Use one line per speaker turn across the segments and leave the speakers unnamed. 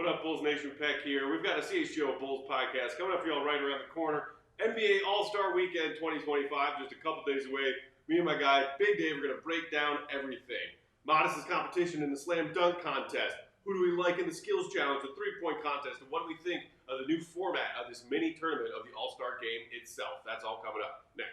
What up, Bulls Nation? Peck here. We've got a CHGO Bulls Podcast coming up for y'all right around the corner. NBA All-Star Weekend 2025, just a couple days away. Me and my guy, Big Dave, are going to break down everything. Matas' competition in the slam dunk contest. Who do we like in the skills challenge, the three-point contest, and what do we think of the new format of this mini tournament of the All-Star game itself? That's all coming up next.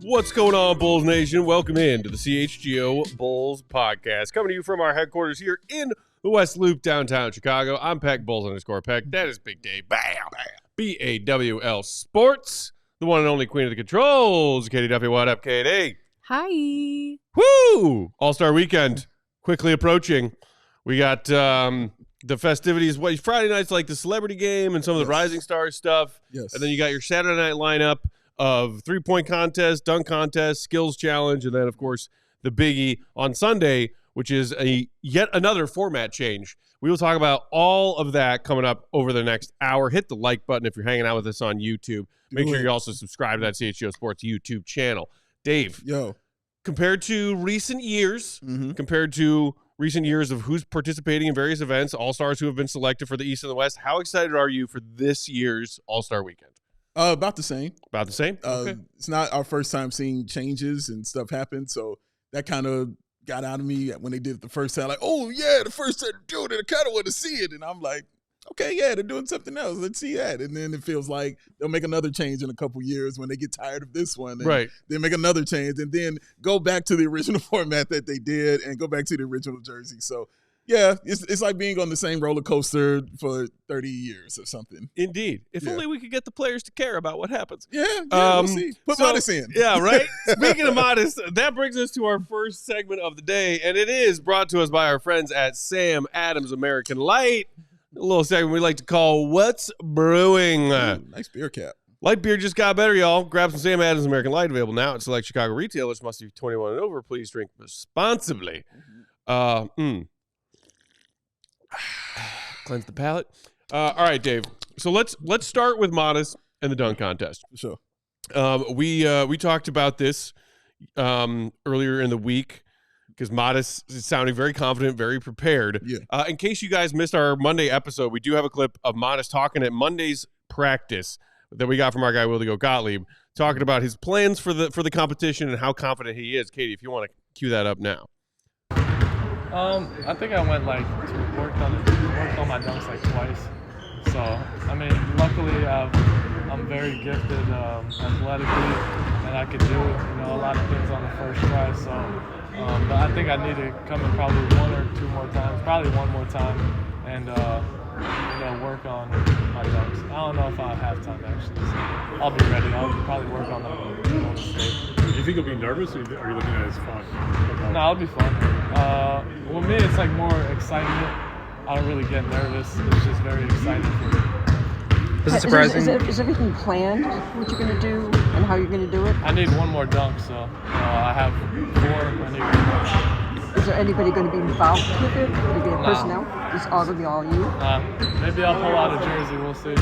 What's going on, Bulls Nation? Welcome in to the CHGO Bulls Podcast. Coming to you from our headquarters here in the West Loop, downtown Chicago. I'm Peck, Bulls_Peck. That is Big Dave. Bam! BAWL Sports, the one and only queen of the controls. Katie Duffy, what up, Katie?
Hi.
Woo! All-Star Weekend quickly approaching. We got the festivities. Friday night's like the celebrity game and some of the Rising Stars stuff.
Yes.
And then you got your Saturday night lineup of three-point contest, dunk contest, skills challenge, and then, of course, the biggie on Sunday, which is yet another format change. We will talk about all of that coming up over the next hour. Hit the like button if you're hanging out with us on YouTube. Make sure you also subscribe to that CHGO Sports YouTube channel. Dave, compared to recent years, of who's participating in various events, All-Stars who have been selected for the East and the West, how excited are you for this year's All-Star Weekend?
About the same.
About the same? Okay.
It's not our first time seeing changes and stuff happen, so that kind of got out of me when they did it the first time. Like, oh, yeah, the first time to do it, I kind of want to see it. And I'm like, okay, yeah, they're doing something else. Let's see that. And then it feels like they'll make another change in a couple years when they get tired of this one. And they make another change and then go back to the original format that they did and go back to the original jersey. So, yeah, it's like being on the same roller coaster for 30 years or something.
Indeed. If only we could get the players to care about what happens.
Yeah, we'll see. Put Matas in.
Yeah, right? Speaking of Matas, that brings us to our first segment of the day, and it is brought to us by our friends at Sam Adams American Light. A little segment we like to call What's Brewing.
Ooh, nice beer cap.
Light beer just got better, y'all. Grab some Sam Adams American Light, available now at select Chicago retailers. Must be 21 and over. Please drink responsibly. Cleanse the palate. All right, Dave. So let's start with Matas and the dunk contest.
Sure.
We talked about this earlier in the week because Matas is sounding very confident, very prepared.
Yeah.
In case you guys missed our Monday episode, we do have a clip of Matas talking at Monday's practice that we got from our guy Willigo Gottlieb, talking about his plans for the competition and how confident he is. Katie, if you want to cue that up now.
I think I went worked on my dunks like twice. So I mean, luckily I'm very gifted athletically, and I could do a lot of things on the first try. So, but I think I need to come in probably one or two more times, probably one more time, and work on my dunks. I don't know if I'll have time actually. So I'll be ready. I'll probably work on them.
Do you think you'll be nervous, or are you looking at it as fun?
No, it'll be fun. Well, me, it's like more excitement. I don't really get nervous. It's just very exciting for me.
Is it surprising? Is everything planned, what you're going to do and how you're going to do it?
I need one more dunk, so I have 4. I need one more.
Is there anybody going to be involved with it? Maybe a personnel? It's all going to be all you?
Maybe I'll pull out a jersey. We'll see.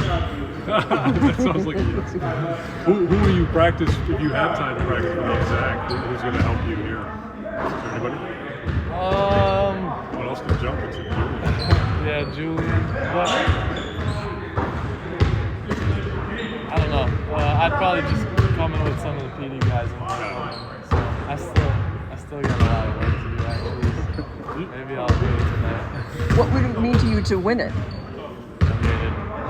That sounds like you. Who will you practice if you have time to practice with the exact? Who's going to help you here? Is there anybody? What else can jump into?
Yeah, Julian. But I don't know. I'd probably just come in with some of the PD guys and work on them. So I still got a lot of work to do actually. Maybe I'll do it tonight.
What would it mean to you to win it?
I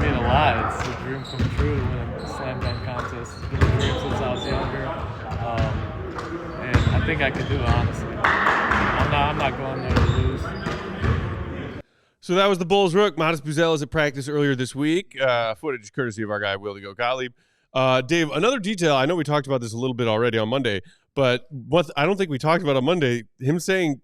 mean a lot. It's a dream come true to win a slam dunk contest. It's been a dream since I was younger. And I think I could do it, honestly. I'm not going there to lose.
So that was the Bulls rook, Matas Buzelis at practice earlier this week. Footage courtesy of our guy, Will to Go Gottlieb. Dave, another detail, I know we talked about this a little bit already on Monday, but what I don't think we talked about on Monday, him saying,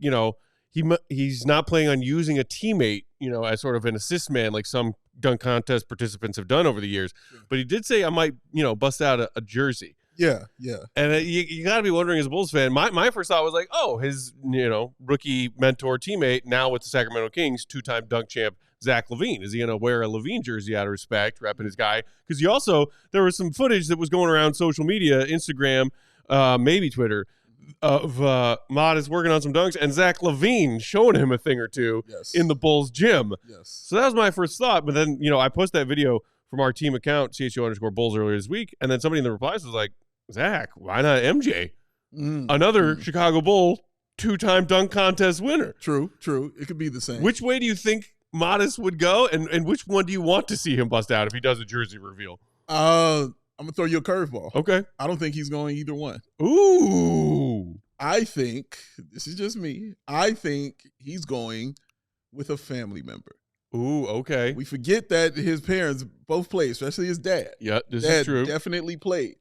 he's not planning on using a teammate, as sort of an assist man like some dunk contest participants have done over the years. But he did say I might, bust out a jersey.
Yeah.
And you got to be wondering as a Bulls fan, my first thought was like, oh, his, rookie mentor teammate, now with the Sacramento Kings, 2-time dunk champ, Zach LaVine. Is he going to wear a LaVine jersey out of respect, repping his guy? Because there was some footage that was going around social media, Instagram, maybe Twitter, of Matas working on some dunks and Zach LaVine showing him a thing or two in the Bulls gym.
Yes.
So that was my first thought. But then, I posted that video from our team account, CHGO_Bulls, earlier this week. And then somebody in the replies was like, Zach, why not MJ? Another Chicago Bull 2-time dunk contest winner.
True. It could be the same.
Which way do you think Matas would go, and which one do you want to see him bust out if he does a jersey reveal?
I'm going to throw you a curveball.
Okay.
I don't think he's going either one.
Ooh.
I think, this is just me, I think he's going with a family member.
Ooh, okay.
We forget that his parents both played, especially his dad.
Yeah, this is true.
Definitely played.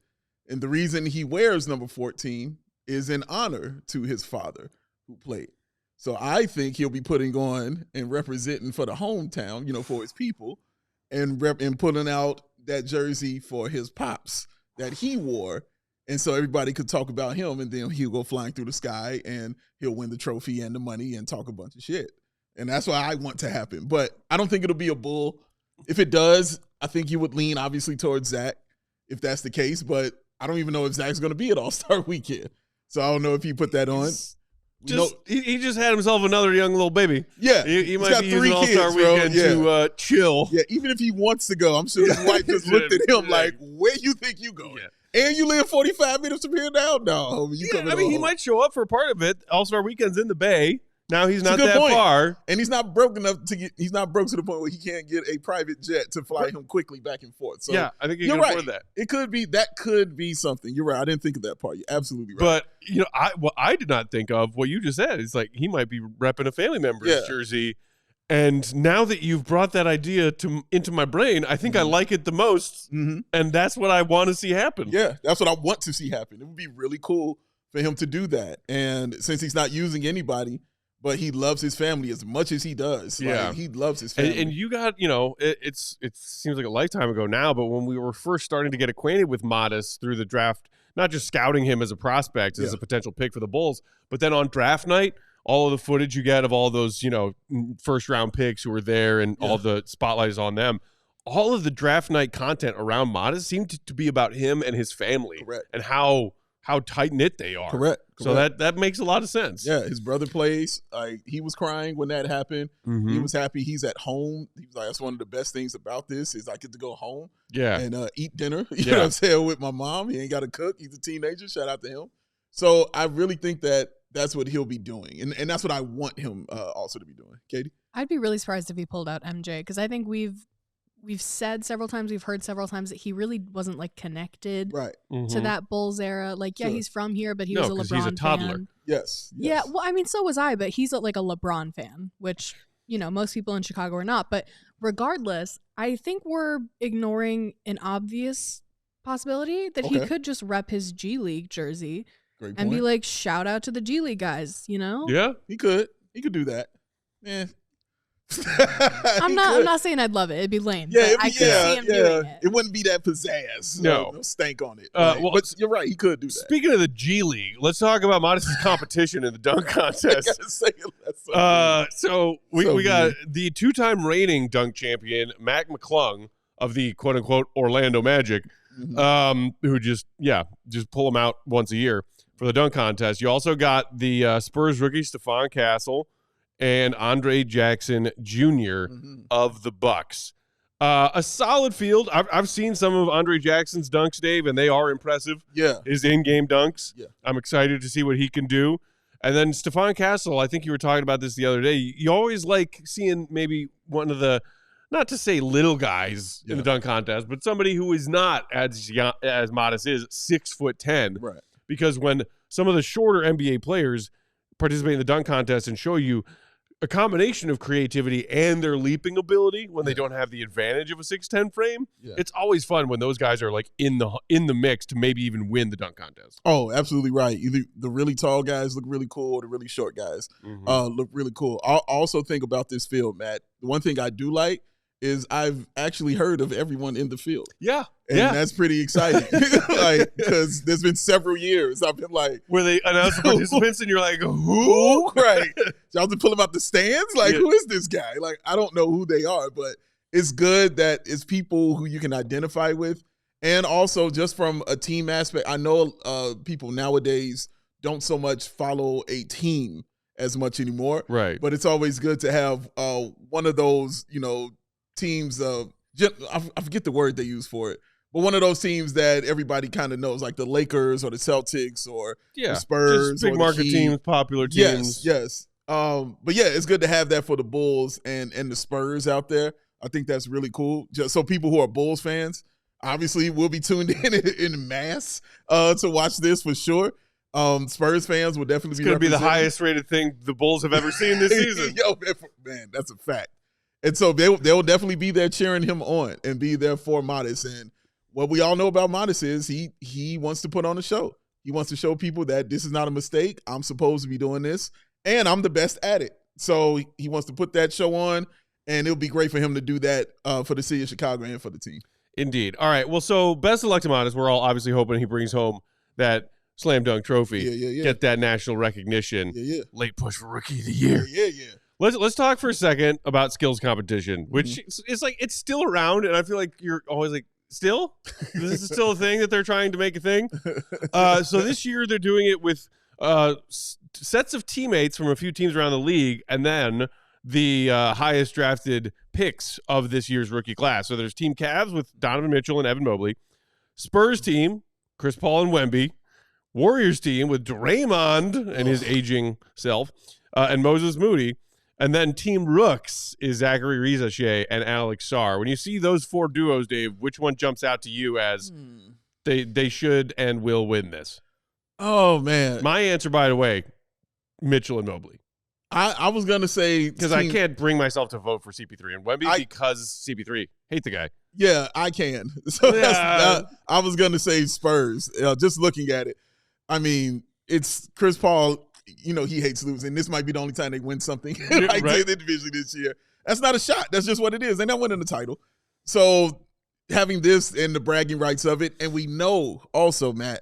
And the reason he wears number 14 is in honor to his father who played. So I think he'll be putting on and representing for the hometown, for his people, and putting out that jersey for his pops that he wore. And so everybody could talk about him, and then he'll go flying through the sky and he'll win the trophy and the money and talk a bunch of shit. And that's what I want to happen. But I don't think it'll be a Bull. If it does, I think you would lean obviously towards Zach if that's the case. But I don't even know if Zach's going to be at All-Star Weekend. So I don't know if he put that on.
He just had himself another young little baby.
Yeah.
He might be using All-Star Weekend to chill.
Yeah, even if he wants to go, I'm sure his wife just looked at him like, where you think you going? Yeah. And you live 45 minutes from here now? No, homie.
He might show up for part of it. All-Star Weekend's in the Bay. Now he's not that far,
and he's not broke enough he's not broke to the point where he can't get a private jet to fly him quickly back and forth. So
yeah, I think you can afford that.
That could be something. You're right. I didn't think of that part. You're absolutely right.
But I did not think of what you just said. It's like he might be repping a family member's jersey. And now that you've brought that idea into my brain, I think I like it the most, and that's what I want to see happen.
Yeah, that's what I want to see happen. It would be really cool for him to do that. And since he's not using anybody, but he loves his family as much as he does.
Yeah.
He loves his family.
And you got, it seems like a lifetime ago now, but when we were first starting to get acquainted with Matas through the draft, not just scouting him as a prospect, as a potential pick for the Bulls, but then on draft night, all of the footage you get of all those, first-round picks who were there and all the spotlight is on them. All of the draft night content around Matas seemed to be about him and his family.
Correct.
And how tight-knit they are.
Correct.
So that makes a lot of sense.
Yeah, his brother plays. He was crying when that happened. He was happy he's at home. He was like, that's one of the best things about this is I get to go home and eat dinner. You know what I'm saying, with my mom. He ain't got to cook. He's a teenager. Shout out to him. So I really think that's what he'll be doing. And that's what I want him also to be doing. Katie?
I'd be really surprised if he pulled out MJ because I think we've said several times, we've heard several times that he really wasn't connected to that Bulls era. He's from here, but he was a LeBron
he's a toddler.
Fan. Yes.
Yeah, well, I mean, so was I, but he's a LeBron fan, which, most people in Chicago are not. But regardless, I think we're ignoring an obvious possibility that he could just rep his G League jersey and be like, shout out to the G League guys,
Yeah.
He could do that. Yeah.
I'm not saying I'd love it. It'd be lame.
Yeah,
I could see him doing it.
It wouldn't be that pizzazz. No stank on it. But you're right. He could do that.
Speaking of the G League, let's talk about Matas' competition in the dunk contest. So we got the 2-time reigning dunk champion, Mac McClung of the quote unquote Orlando Magic, who just pull him out once a year for the dunk contest. You also got the Spurs rookie Stephon Castle and Andre Jackson Jr. of the Bucks. A solid field. I've seen some of Andre Jackson's dunks, Dave, and they are impressive.
Yeah.
His in-game dunks.
Yeah.
I'm excited to see what he can do. And then Stephon Castle, I think you were talking about this the other day. You always like seeing maybe one of the, not to say little guys in the dunk contest, but somebody who is not as Matas is, 6'10".
Right.
Because when some of the shorter NBA players participate in the dunk contest and show you a combination of creativity and their leaping ability when they don't have the advantage of a 6'10" frame.
Yeah.
It's always fun when those guys are like in the mix to maybe even win the dunk contest.
Oh, absolutely right. Either the really tall guys look really cool or the really short guys look really cool. I also think about this field, Matt. The one thing I do like is I've actually heard of everyone in the field.
Yeah.
And that's pretty exciting. Like, because there's been several years I've been like,
where they announce the participants and you're like, who?
Right. Y'all to pull them out the stands? Like, who is this guy? Like, I don't know who they are, but it's good that it's people who you can identify with. And also just from a team aspect, I know people nowadays don't so much follow a team as much anymore.
Right.
But it's always good to have one of those, teams, I forget the word they use for it, but one of those teams that everybody kind of knows, like the Lakers or the Celtics or the Spurs.
Just big
or
market
the
teams, popular teams.
Yes. But yeah, it's good to have that for the Bulls and the Spurs out there. I think that's really cool. Just so people who are Bulls fans, obviously will be tuned in mass to watch this for sure. Spurs fans will definitely
be going to be the highest rated thing the Bulls have ever seen this season.
Yo, man, that's a fact. And so they'll definitely be there cheering him on and be there for Matas. And what we all know about Matas is he wants to put on a show. He wants to show people that this is not a mistake. I'm supposed to be doing this, and I'm the best at it. So he wants to put that show on, and it'll be great for him to do that for the city of Chicago and for the team.
Indeed. All right. Well, so best of luck to Matas. We're all obviously hoping he brings home that slam dunk trophy.
Yeah.
Get that national recognition.
Yeah.
Late push for Rookie of the Year.
Yeah.
Let's talk for a second about skills competition, which is like it's still around, and I feel like you're always like, still? This is still a thing that they're trying to make a thing? So this year they're doing it with sets of teammates from a few teams around the league, and then the highest drafted picks of this year's rookie class. So there's Team Cavs with Donovan Mitchell and Evan Mobley, Spurs team, Chris Paul and Wemby, Warriors team with Draymond and his aging self, and Moses Moody. And then Team Rooks is Zachary Rizache and Alex Sarr. When you see those four duos, Dave, which one jumps out to you as they should and will win this?
Oh, man.
My answer, by the way, Mitchell and Mobley.
I was going to say...
Because I can't bring myself to vote for CP3 and Wemby because CP3. Hate the guy.
Yeah, I can. So I was going to say Spurs. Just looking at it. I mean, it's Chris Paul... he hates losing. This might be the only time they win something like the division this year. That's not a shot. That's just what it is. They're not winning the title. So having this and the bragging rights of it, and we know also, Matt,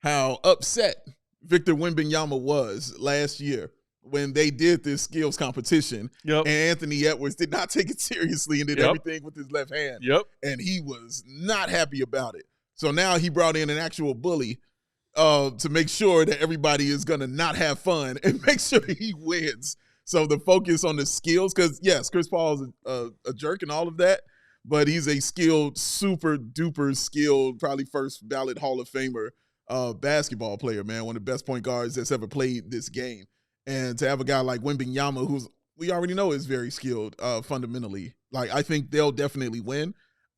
how upset Victor Wembanyama was last year when they did this skills competition, and Anthony Edwards did not take it seriously and did everything with his left hand. And he was not happy about it. So now he brought in an actual bully to make sure that everybody is going to not have fun and make sure he wins. So the focus on the skills, because, yes, Chris Paul is a jerk and all of that, but he's a skilled, super duper skilled, probably first ballot Hall of Famer basketball player, man, one of the best point guards that's ever played this game. And to have a guy like Wembanyama, who's we already know is very skilled fundamentally, like I think they'll definitely win.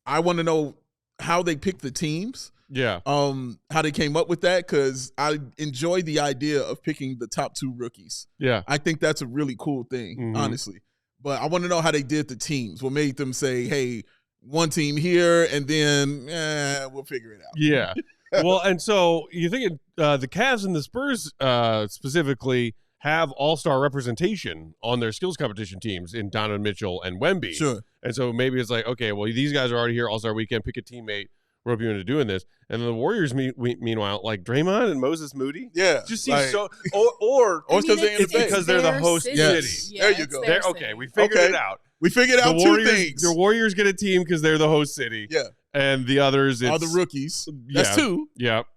I want to know how they pick the teams. How they came up with that, because I enjoy the idea of picking the top two rookies. I think that's a really cool thing, honestly. But I want to know how they did the teams. What made them say, hey, one team here, and then we'll figure it out.
Well, and so you're thinking the Cavs and the Spurs specifically have all-star representation on their skills competition teams in Donovan Mitchell and Wemby.
Sure.
And so maybe it's like, okay, well, these guys are already here, all-star weekend, pick a teammate. Rope you into doing this, and then the Warriors, meanwhile, like Draymond and Moses Moody, just seems so. Or it's because they're the host city.
There you go.
Okay, we figured it out.
We figured out two things.
The Warriors get a team because they're the host city. And the others
are the rookies. That's two.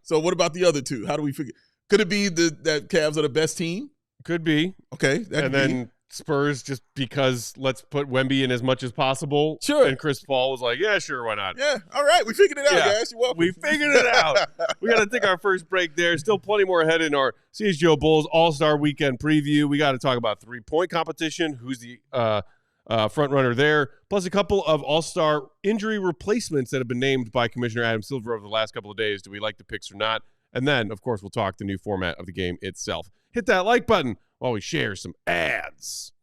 So what about the other two? How do we figure? Could it be that Cavs are the best team?
Could be.
Okay,
and then Spurs, just because let's put Wemby in as much as possible.
Sure.
And Chris Paul was like, yeah, sure, why not?
Yeah, all right. We figured it out, guys. You're welcome.
We figured it out. We got to take our first break there. Still plenty more ahead in our CHGO Bulls All-Star Weekend preview. We got to talk about three-point competition, who's the front runner there, plus a couple of All-Star injury replacements that have been named by Commissioner Adam Silver over the last couple of days. Do we like the picks or not? And then, of course, we'll talk the new format of the game itself. Hit that like button while we share some ads.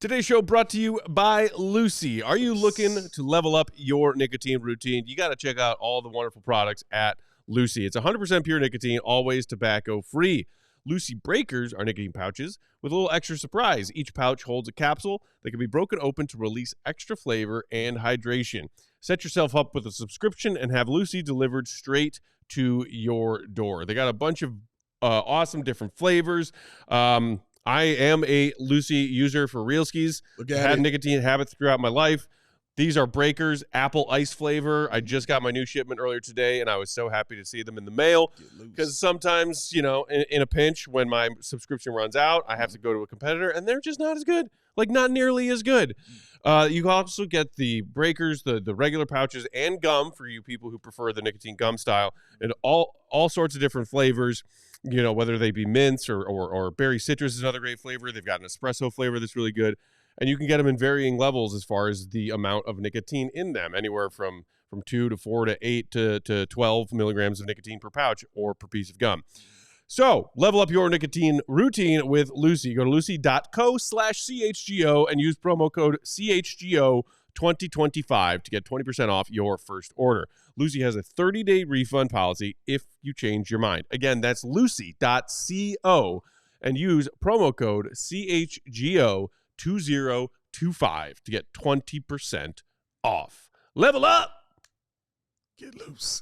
Today's show brought to you by Lucy. Are you looking to level up your nicotine routine? You got to check out all the wonderful products at Lucy. It's 100% pure nicotine, always tobacco-free. Lucy Breakers are nicotine pouches with a little extra surprise. Each pouch holds a capsule that can be broken open to release extra flavor and hydration. Set yourself up with a subscription and have Lucy delivered straight to your door. They got a bunch of awesome different flavors. I am a Lucy user for realskis. Had nicotine habits throughout my life. These are Breakers, apple ice flavor. I just got my new shipment earlier today, and I was so happy to see them in the mail because sometimes, you know, in a pinch when my subscription runs out, I have to go to a competitor, and they're just not as good, like not nearly as good. You can also get the Breakers, the regular pouches, and gum for you people who prefer the nicotine gum style, and all sorts of different flavors. You know, whether they be mints or berry citrus is another great flavor. They've got an espresso flavor that's really good. And you can get them in varying levels as far as the amount of nicotine in them, anywhere from 2 to 4 to 8 to 12 milligrams of nicotine per pouch or per piece of gum. So level up your nicotine routine with Lucy. Go to lucy.co/CHGO and use promo code CHGO2025 to get 20% off your first order. Lucy has a 30-day refund policy if you change your mind. Again, that's lucy.co and use promo code CHGO2025 to get 20% off. Level up!
Get loose.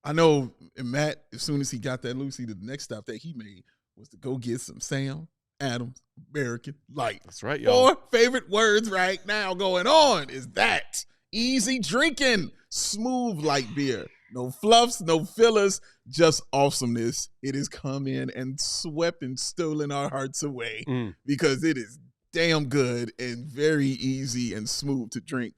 I know Matt, as soon as he got that Lucy, the next stop that he made was to go get some Sam Adams American Light.
That's right, y'all.
4 favorite words right now going on is that. Easy drinking, smooth light beer. No fluffs, no fillers, just awesomeness. It has come in and swept and stolen our hearts away because it is damn good and very easy and smooth to drink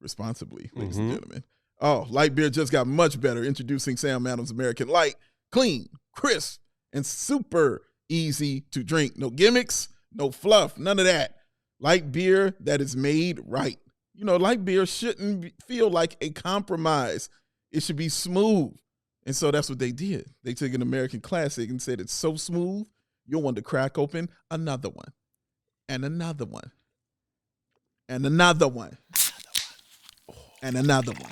responsibly, ladies and gentlemen. Oh, light beer just got much better. Introducing Sam Adams American Light. Clean, crisp, and super easy to drink. No gimmicks, no fluff, none of that. Light beer that is made right. You know, light beer shouldn't feel like a compromise. It should be smooth. And so that's what they did. They took an American classic and said it's so smooth, you'll want to crack open another one. And another one. And another one. And another one.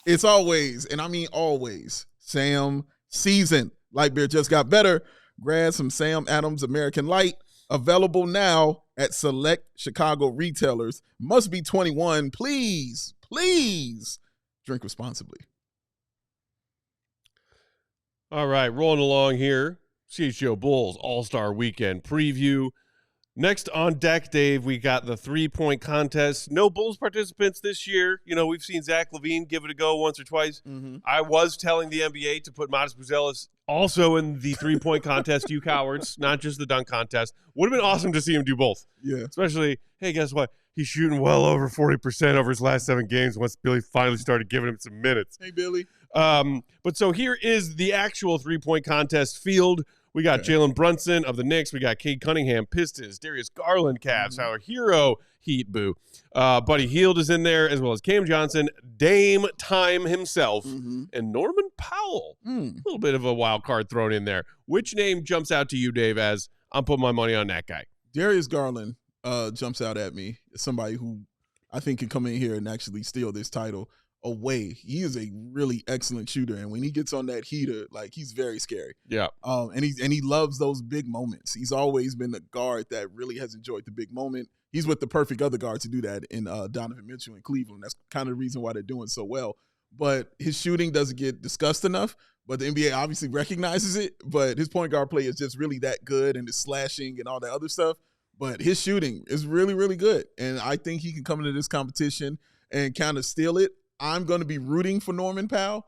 It's always, and I mean always, Sam season. Light beer just got better. Grab some Sam Adams American Light. Available now at select Chicago retailers. Must be 21. Please, please drink responsibly.
All right, rolling along here. CHGO Bulls All-Star Weekend preview. Next on deck, Dave, we got the three-point contest. No Bulls participants this year. You know, we've seen Zach LaVine give it a go once or twice. I was telling the NBA to put Matas Buzelis also in the three-point contest, you cowards, not just the dunk contest. Would have been awesome to see him do both.
Yeah.
Especially, hey, guess what? He's shooting well over 40% over his last 7 games once Billy finally started giving him some minutes.
Hey, Billy.
But so here is the actual three-point contest field. We got Jalen Brunson of the Knicks. We got Cade Cunningham, Pistons. Darius Garland, Cavs. Our hero, Heat, boo. Buddy Hield is in there, as well as Cam Johnson, Dame Time himself, and Norman Powell. A little bit of a wild card thrown in there. Which name jumps out to you, Dave, as I'm putting my money on that guy?
Darius Garland jumps out at me as somebody who I think can come in here and actually steal this title away. He is a really excellent shooter, and when he gets on that heater, like, he's very scary.
Yeah.
And he loves those big moments. He's always been a guard that really has enjoyed the big moment. He's with the perfect other guard to do that in Donovan Mitchell in Cleveland. That's kind of the reason why they're doing so well. But his shooting doesn't get discussed enough. But the NBA obviously recognizes it. But his point guard play is just really that good, and his slashing and all that other stuff. But his shooting is really, really good. And I think he can come into this competition and kind of steal it. I'm going to be rooting for Norman Powell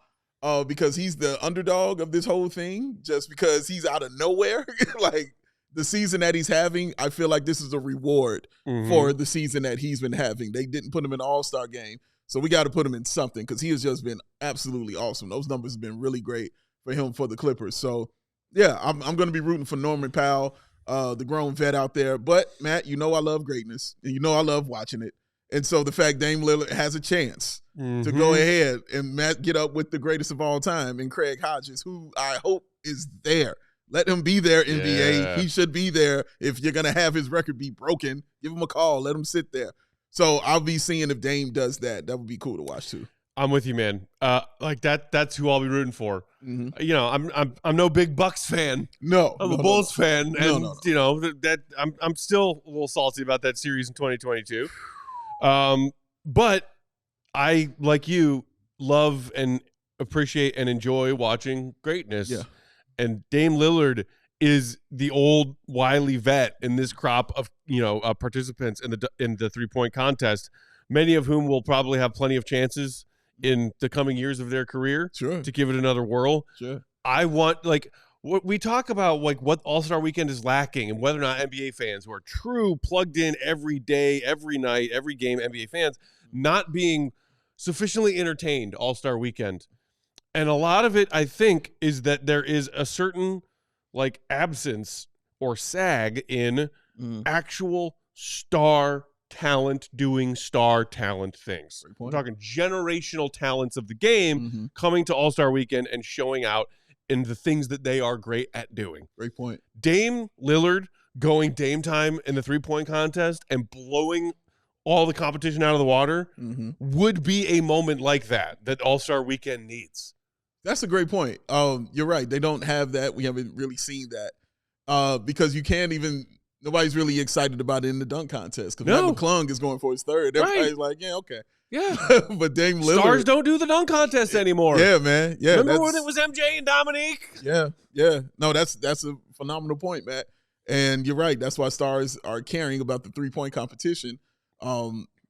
because he's the underdog of this whole thing, just because he's out of nowhere. Like, the season that he's having, I feel like this is a reward for the season that he's been having. They didn't put him in the All-Star game, so we got to put him in something because he has just been absolutely awesome. Those numbers have been really great for him for the Clippers. So, yeah, I'm going to be rooting for Norman Powell, the grown vet out there. But, Matt, you know I love greatness, and you know I love watching it. And so the fact Dame Lillard has a chance to go ahead and get up with the greatest of all time in Craig Hodges, who I hope is there. Let him be there, NBA.
Yeah.
He should be there. If you're going to have his record be broken, give him a call. Let him sit there. So I'll be seeing if Dame does that. That would be cool to watch too.
I'm with you, man. Like that's who I'll be rooting for.
Mm-hmm.
You know, I'm no big Bucks fan.
No,
I'm a Bulls fan, and
No.
you know that I'm still a little salty about that series in 2022. But I, like you, love and appreciate and enjoy watching greatness.
Yeah.
And Dame Lillard is the old wily vet in this crop of participants in the 3-point contest, many of whom will probably have plenty of chances in the coming years of their career to give it another whirl.
Sure.
I want, like, what we talk about, like what All-Star Weekend is lacking and whether or not NBA fans who are true plugged in every day, every night, every game NBA fans not being sufficiently entertained All-Star Weekend. And a lot of it, I think, is that there is a certain like absence or sag in actual star talent doing star talent things. We're talking generational talents of the game coming to All-Star Weekend and showing out in the things that they are great at doing.
Great point.
Dame Lillard going Dame time in the 3-point contest and blowing all the competition out of the water would be a moment like that All-Star Weekend needs.
That's a great point. You're right. They don't have that. We haven't really seen that because you can't even – nobody's really excited about it in the dunk contest because Mac McClung is going for his third. Everybody's like, yeah, okay.
Yeah.
But Dame Lillard –
Stars don't do the dunk contest anymore.
Yeah, man. Yeah,
remember when it was MJ and Dominique?
Yeah. No, that's a phenomenal point, Matt. And you're right. That's why stars are caring about the 3-point competition.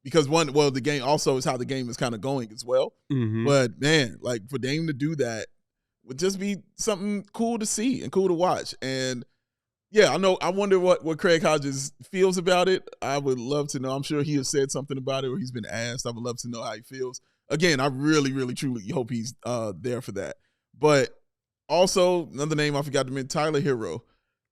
Because the game also is how the game is kind of going as well. But man, like for Dame to do that would just be something cool to see and cool to watch. And yeah, I wonder what Craig Hodges feels about it. I would love to know. I'm sure he has said something about it or he's been asked. I would love to know how he feels. Again, I really, really, truly hope he's there for that. But also, another name I forgot to mention, Tyler Hero.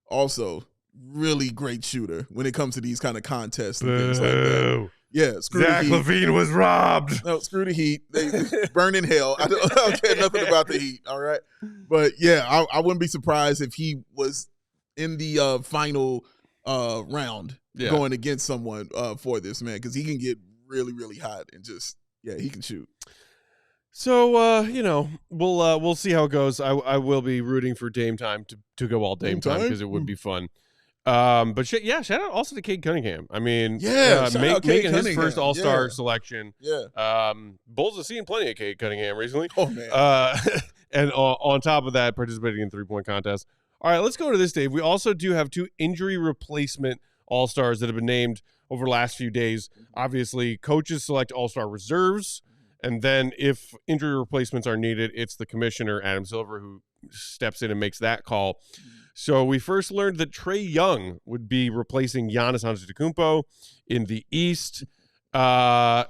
Also, really great shooter when it comes to these kind of contests and things like that. Yeah,
Zach LaVine was robbed.
No, screw the Heat. They burn in hell. I don't care nothing about the Heat, all right? But, yeah, I wouldn't be surprised if he was in the final round going against someone for this, man, because he can get really, really hot and just, he can shoot.
So, we'll see how it goes. I will be rooting for Dame time to go all Dame time because it would be fun. But shout out also to Cade Cunningham. I mean, making his first All-Star selection.
Yeah.
Bulls have seen plenty of Cade Cunningham recently.
Oh man.
And on top of that, participating in 3-point contests. All right, let's go to this, Dave. We also do have 2 injury replacement All-Stars that have been named over the last few days. Obviously, coaches select All-Star reserves, and then if injury replacements are needed, it's the commissioner, Adam Silver, who steps in and makes that call. So we first learned that Trae Young would be replacing Giannis Antetokounmpo in the East. And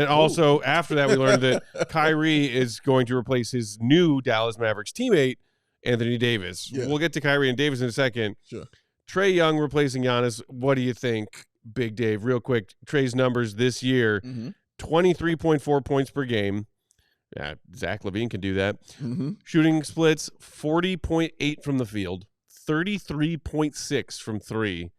also after that, we learned that Kyrie is going to replace his new Dallas Mavericks teammate, Anthony Davis. Yeah. We'll get to Kyrie and Davis in a second.
Sure.
Trae Young replacing Giannis. What do you think, Big Dave? Real quick, Trae's numbers this year, 23.4 points per game. Yeah, Zach LaVine can do that. Shooting splits, 40.8 from the field, 33.6 from 3,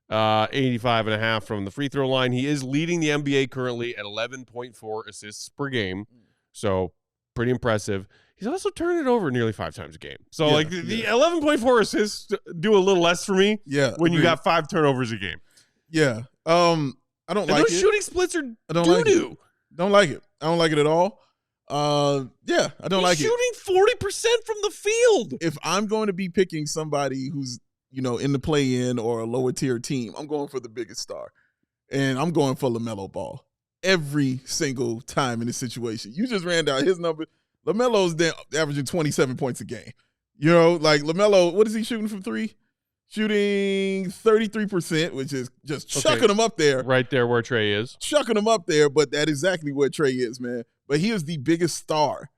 85.5 from the free throw line. He is leading the NBA currently at 11.4 assists per game, so pretty impressive. He's also turned it over nearly 5 times a game. So, the 11.4 assists do a little less for me when you got 5 turnovers a game.
Yeah. I don't like it.
Those shooting splits are doo-doo.
Don't like it. I don't like it at all. I don't like it.
Shooting 40% from the field.
If I'm going to be picking somebody who's, in the play-in or a lower-tier team, I'm going for the biggest star. And I'm going for LaMelo Ball every single time in this situation. You just ran down his number. LaMelo's averaging 27 points a game. LaMelo, what is he shooting from 3? Shooting 33%, which is just chucking him up there.
Right there where Trae is.
Chucking him up there, but that's exactly where Trae is, man. But he is the biggest star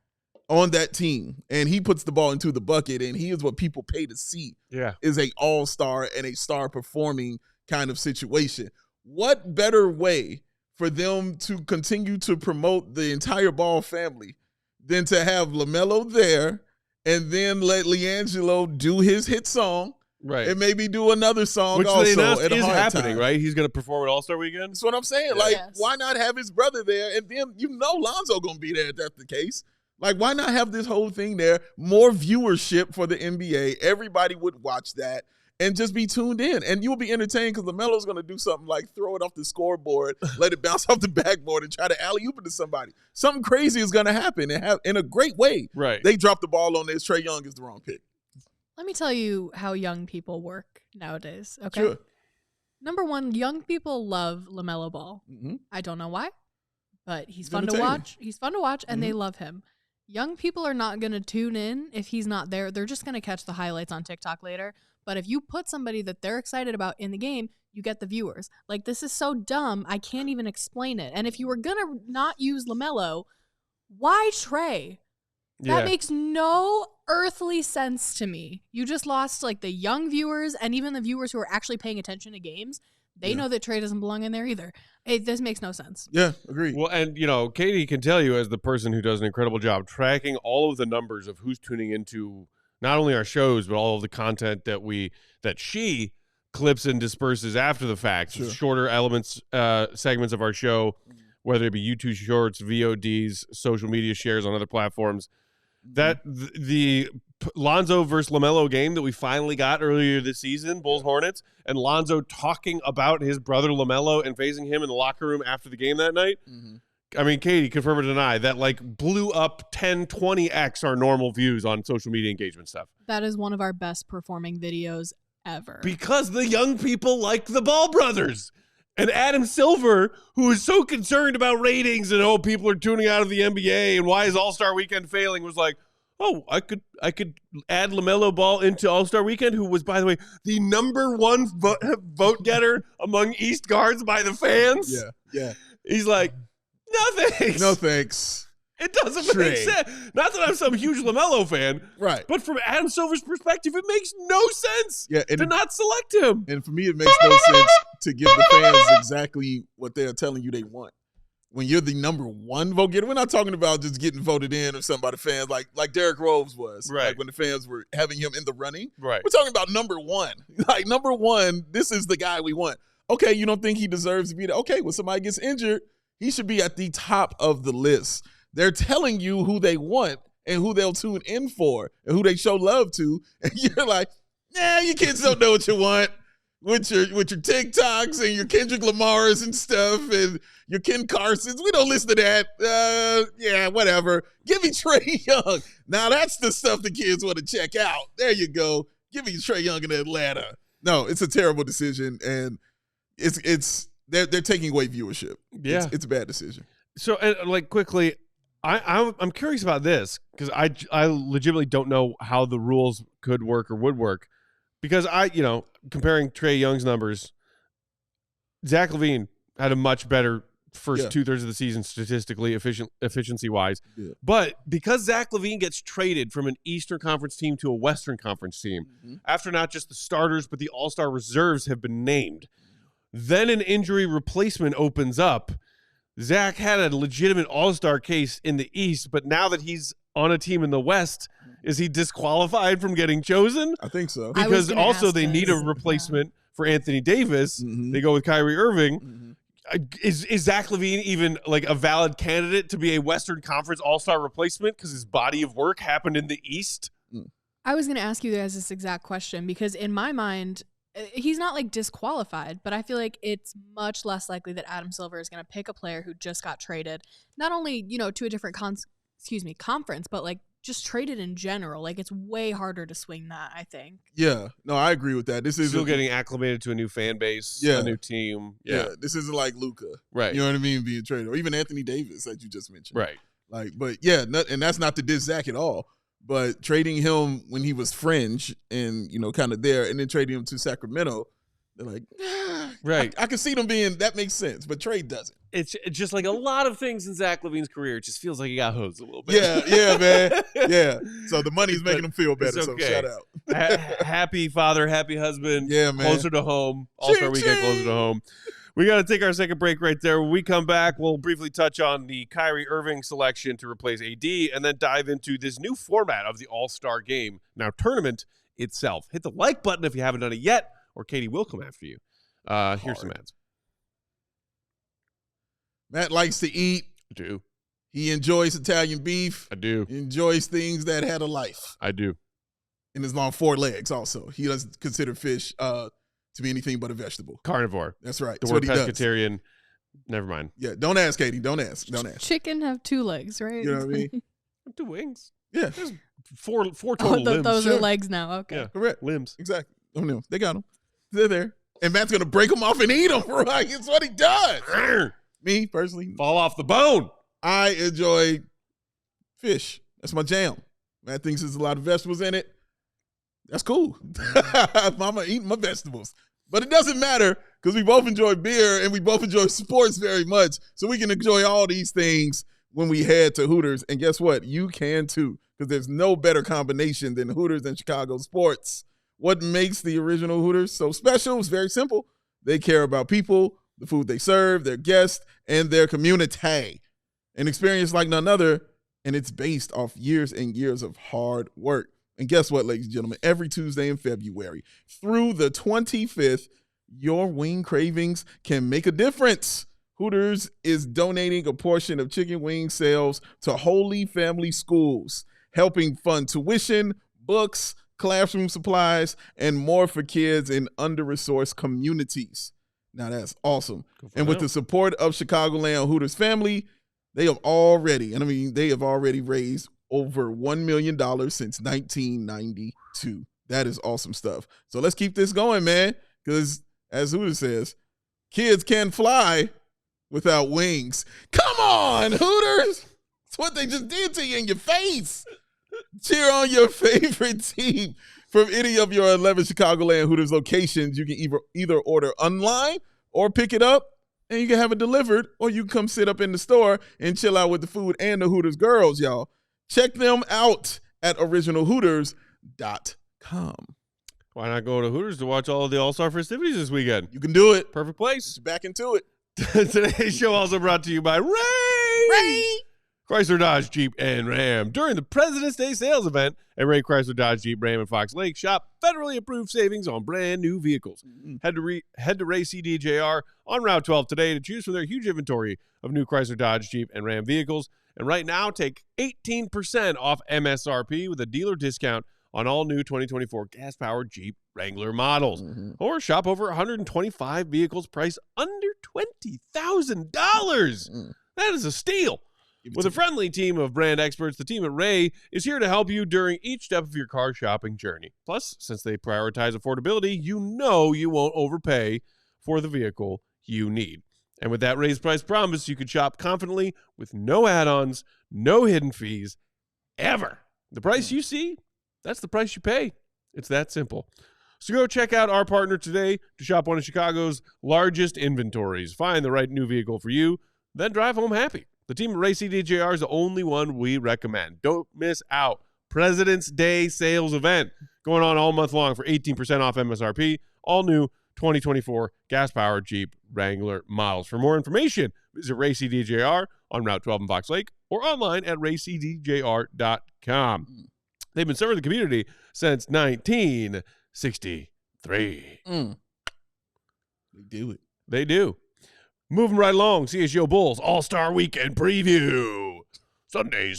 on that team, and he puts the ball into the bucket, and he is what people pay to see.
Yeah.
Is a all-star and a star performing kind of situation. What better way for them to continue to promote the entire Ball family than to have LaMelo there and then let LiAngelo do his hit song.
Right.
And maybe do another song
Which
also
they announced
at a
is
hard
happening,
time.
right? He's going to perform at All-Star Weekend?
That's what I'm saying.
Yeah.
Like,
Yes.
why not have his brother there? And then Lonzo going to be there if that's the case. Like, why not have this whole thing there? More viewership for the NBA. Everybody would watch that and just be tuned in. And you'll be entertained because LaMelo's going to do something like throw it off the scoreboard, let it bounce off the backboard, and try to alley-oop it to somebody. Something crazy is going to happen in a great way.
Right.
They dropped the ball on this. Trae Young is the wrong pick.
Let me tell you how young people work nowadays. Okay.
Sure.
Number one, young people love LaMelo Ball.
Mm-hmm.
I don't know why, but he's
He's
fun to
entertaining.
watch. He's fun to watch, and they love him. Young people are not going to tune in if he's not there. They're just going to catch the highlights on TikTok later. But if you put somebody that they're excited about in the game, you get the viewers. Like, this is so dumb, I can't even explain it. And if you were going to not use LaMelo, why Trae? That makes no earthly sense to me. You just lost like the young viewers and even the viewers who are actually paying attention to games. They know that Trae doesn't belong in there either. This makes no sense.
Yeah, agreed.
Well, and, Katie can tell you as the person who does an incredible job tracking all of the numbers of who's tuning into not only our shows, but all of the content that she clips and disperses after the fact.
Sure.
Shorter elements, segments of our show, whether it be YouTube Shorts, VODs, social media shares on other platforms. That the Lonzo versus LaMelo game that we finally got earlier this season, Bulls Hornets, and Lonzo talking about his brother LaMelo and facing him in the locker room after the game that night. I mean, Katie, confirm or deny, that like blew up 10, 20x our normal views on social media engagement stuff.
That is one of our best performing videos ever.
Because the young people like the Ball brothers. And Adam Silver, who is so concerned about ratings and people are tuning out of the NBA and why is All-Star Weekend failing, was like, I could add LaMelo Ball into All-Star Weekend, who was, by the way, the number one vote getter among East guards by the fans.
Yeah.
He's like, no thanks.
No thanks.
It doesn't make sense. Not that I'm some huge LaMelo fan,
Right.
but from Adam Silver's perspective, it makes no sense to not select him.
And for me, it makes no sense to give the fans exactly what they're telling you they want. When you're the number one vote getter, we're not talking about just getting voted in or something by the fans like Derrick Rose was.
Right.
Like when the fans were having him in the running.
Right.
We're talking about number one. Like number one, this is the guy we want. Okay, you don't think he deserves to be there? Okay, when somebody gets injured, he should be at the top of the list. They're telling you who they want and who they'll tune in for and who they show love to. And you're like, you kids don't know what you want with your TikToks and your Kendrick Lamars and stuff and your Ken Carsons. We don't listen to that. Whatever. Give me Trae Young. Now that's the stuff the kids want to check out. There you go. Give me Trae Young in Atlanta. No, it's a terrible decision, and they're taking away viewership.
Yeah.
It's a bad decision.
So, quickly, I'm curious about this because I legitimately don't know how the rules could work or would work because comparing Trae Young's numbers, Zach LaVine had a much better first 2/3 of the season statistically efficiency wise, but because Zach LaVine gets traded from an Eastern Conference team to a Western Conference team after not just the starters but the All-Star reserves have been named, then an injury replacement opens up. Zach had a legitimate all-star case in the East, but now that he's on a team in the West, is he disqualified from getting chosen?
I think so.
Because also they need a replacement for Anthony Davis. They go with Kyrie Irving. Is Zach LaVine even like a valid candidate to be a Western Conference all-star replacement because his body of work happened in the East?
I was going to ask you guys this exact question because in my mind, he's not like disqualified, but I feel like it's much less likely that Adam Silver is going to pick a player who just got traded, not only, to a different conference, but like just traded in general. Like it's way harder to swing that, I think.
Yeah, no, I agree with that. This is
still getting acclimated to a new fan base, a new team. Yeah.
This isn't like Luka,
right?
You know what I mean, being traded, or even Anthony Davis that you just mentioned,
right?
Like, but and that's not to diss Zach at all. But trading him when he was fringe and, kind of there, and then trading him to Sacramento, they're like,
right.
I can see them being, that makes sense, but Trae doesn't.
It's just like a lot of things in Zach LaVine's career. It just feels like he got hosed a little bit.
Yeah, man. Yeah. So the money's making him feel better,
okay.
So shout out.
Happy father, happy husband.
Yeah, man.
Closer to home. All-Star Weekend, closer to home. We got to take our second break right there. When we come back, we'll briefly touch on the Kyrie Irving selection to replace AD and then dive into this new format of the All-Star Game, now tournament itself. Hit the like button if you haven't done it yet, or Katie will come after you. Here's some ads.
Matt likes to eat.
I do.
He enjoys Italian beef.
I do.
He enjoys things that had a life.
I do.
And his long 4 legs also. He doesn't consider fish to be anything but a vegetable.
Carnivore.
That's right.
The
That's
word
what he
pescatarian.
does.
Never mind.
Yeah, don't ask, Katie. Don't ask. Don't ask.
Chicken have 2 legs, right?
You know what I mean?
2 wings.
Yeah.
There's four total limbs.
Those
Sure.
are legs now. Okay.
Yeah.
Correct.
Limbs.
Exactly. Oh, no. They got them. They're there. And Matt's going to break them off and eat them, right? It's what he does. Me, personally,
Fall off the bone.
I enjoy fish. That's my jam. Matt thinks there's a lot of vegetables in it. That's cool. Mama eating my vegetables. But it doesn't matter because we both enjoy beer and we both enjoy sports very much. So we can enjoy all these things when we head to Hooters. And guess what? You can too, because there's no better combination than Hooters and Chicago sports. What makes the original Hooters so special is very simple. They care about people, the food they serve, their guests, and their community. An experience like none other, and it's based off years and years of hard work. And guess what, ladies and gentlemen? Every Tuesday in February through the 25th, your wing cravings can make a difference. Hooters is donating a portion of chicken wing sales to Holy Family Schools, helping fund tuition, books, classroom supplies, and more for kids in under-resourced communities. Now that's awesome. And with the support of Chicagoland Hooters family, they have already raised over $1 million since 1992. That is awesome stuff. So let's keep this going, man, because as Hooters says, kids can fly without wings. Come on, Hooters. It's what they just did to you in your face. Cheer on your favorite team from any of your 11 Chicagoland Hooters locations. You can either order online or pick it up, and you can have it delivered, or you can come sit up in the store and chill out with the food and the Hooters girls, y'all. Check them out at originalhooters.com.
Why not go to Hooters to watch all of the All-Star festivities this weekend?
You can do it.
Perfect place.
Back into it.
Today's show also brought to you by Ray Chrysler, Dodge, Jeep, and Ram. During the President's Day sales event at Ray Chrysler, Dodge, Jeep, Ram, and Fox Lake, shop federally approved savings on brand new vehicles. Head to Ray CDJR on Route 12 today to choose from their huge inventory of new Chrysler, Dodge, Jeep, and Ram vehicles. And right now, take 18% off MSRP with a dealer discount on all new 2024 gas-powered Jeep Wrangler models. Or shop over 125 vehicles priced under $20,000. That is a steal. With a friendly team of brand experts, the team at Ray is here to help you during each step of your car shopping journey. Plus, since they prioritize affordability, you know you won't overpay for the vehicle you need. And with that raised price promise, you can shop confidently with no add-ons, no hidden fees, ever. The price you see, that's the price you pay. It's that simple. So go check out our partner today to shop one of Chicago's largest inventories. Find the right new vehicle for you, then drive home happy. The team at Ray CDJR is the only one we recommend. Don't miss out. President's Day sales event going on all month long for 18% off MSRP. All new 2024 gas-powered Jeep Wrangler models. For more information, visit Ray CDJR on Route 12 in Fox Lake or online at raycdjr.com. They've been serving the community since 1963.
They do it.
They do. Moving right along, CHGO Bulls All-Star Weekend Preview. Sunday.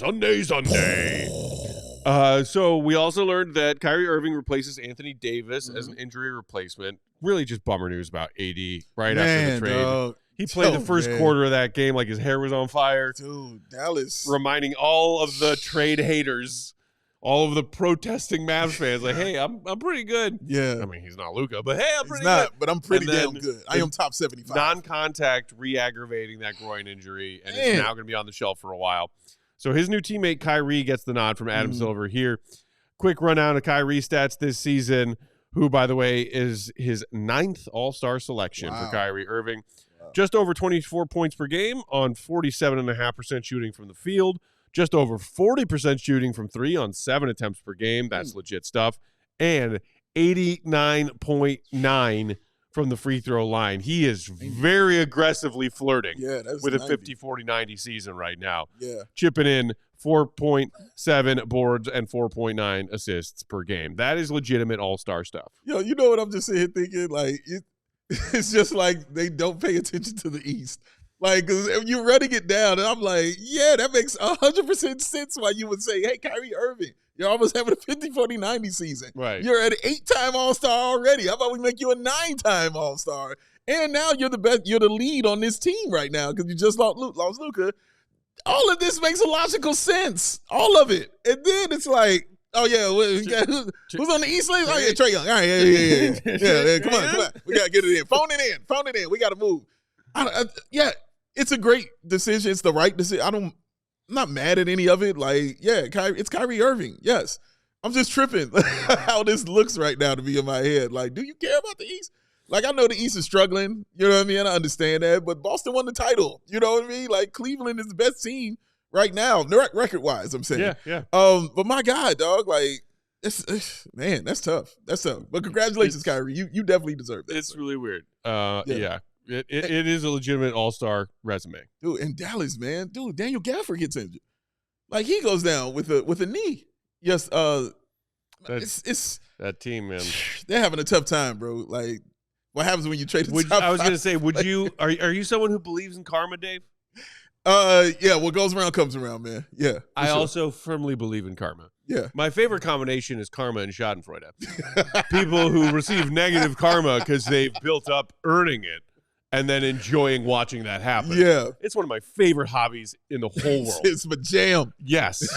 So we also learned that Kyrie Irving replaces Anthony Davis as an injury replacement. Really just bummer news about AD after the trade.
Dog.
He played the first quarter of that game like his hair was on fire.
Dude, Dallas.
Reminding all of the trade haters, all of the protesting Mavs fans, like, hey, I'm pretty good.
Yeah.
I mean, he's not Luka, but hey, I'm pretty
good.
good.
But I'm pretty
And
damn
then
good. I am top 75.
Non-contact re-aggravating that groin injury, and it's now going to be on the shelf for a while. So his new teammate Kyrie gets the nod from Adam Silver here. Quick rundown of Kyrie stats this season, who, by the way, is his 9th All-Star selection for Kyrie Irving. Just over 24 points per game on 47.5% shooting from the field. Just over 40% shooting from three on 7 attempts per game. That's legit stuff. And 89.9 from the free throw line. He is very aggressively flirting with a 50-40-90 season right now.
Yeah.
Chipping in 4.7 boards and 4.9 assists per game. That is legitimate all-star stuff.
Yo, you know what I'm just sitting here thinking? Like, it's just like they don't pay attention to the East. Like, cause you're running it down, and I'm like, yeah, that makes 100% sense why you would say, hey, Kyrie Irving, you're almost having a 50-40-90 season.
Right.
You're an 8-time All-Star already. How about we make you a 9-time All-Star? And now you're the best. You're the lead on this team right now because you just lost Luka. All of this makes a logical sense. All of it. And then it's like, oh, yeah, who's on the East Lane? Oh, yeah, Trae Young. All right, yeah. Come on. We got to get it in. Phone it in. We got to move. Yeah, it's a great decision. It's the right decision. I'm not mad at any of it. Like, yeah, it's Kyrie Irving. Yes. I'm just tripping how this looks right now to me in my head. Like, do you care about the East? Like, I know the East is struggling. You know what I mean? I understand that. But Boston won the title. You know what I mean? Like, Cleveland is the best team right now, record-wise, I'm saying.
Yeah.
But my God, dog, like, man, that's tough. That's tough. But congratulations, Kyrie. You definitely deserve it.
It's really weird. Yeah. It is a legitimate all-star resume.
Dude, in Dallas, man. Dude, Daniel Gafford gets injured. Like, he goes down with a knee. Yes, it's
that team, man.
They're having a tough time, bro. Like, what happens when you trade the top
I was
five?
going to say, would you are you someone who believes in karma, Dave?
Yeah, what goes around comes around, man. Yeah.
I also firmly believe in karma.
Yeah.
My favorite combination is karma and schadenfreude. People who receive negative karma because they've built up earning it and then enjoying watching that happen.
Yeah.
It's one of my favorite hobbies in the whole world.
It's my jam.
Yes.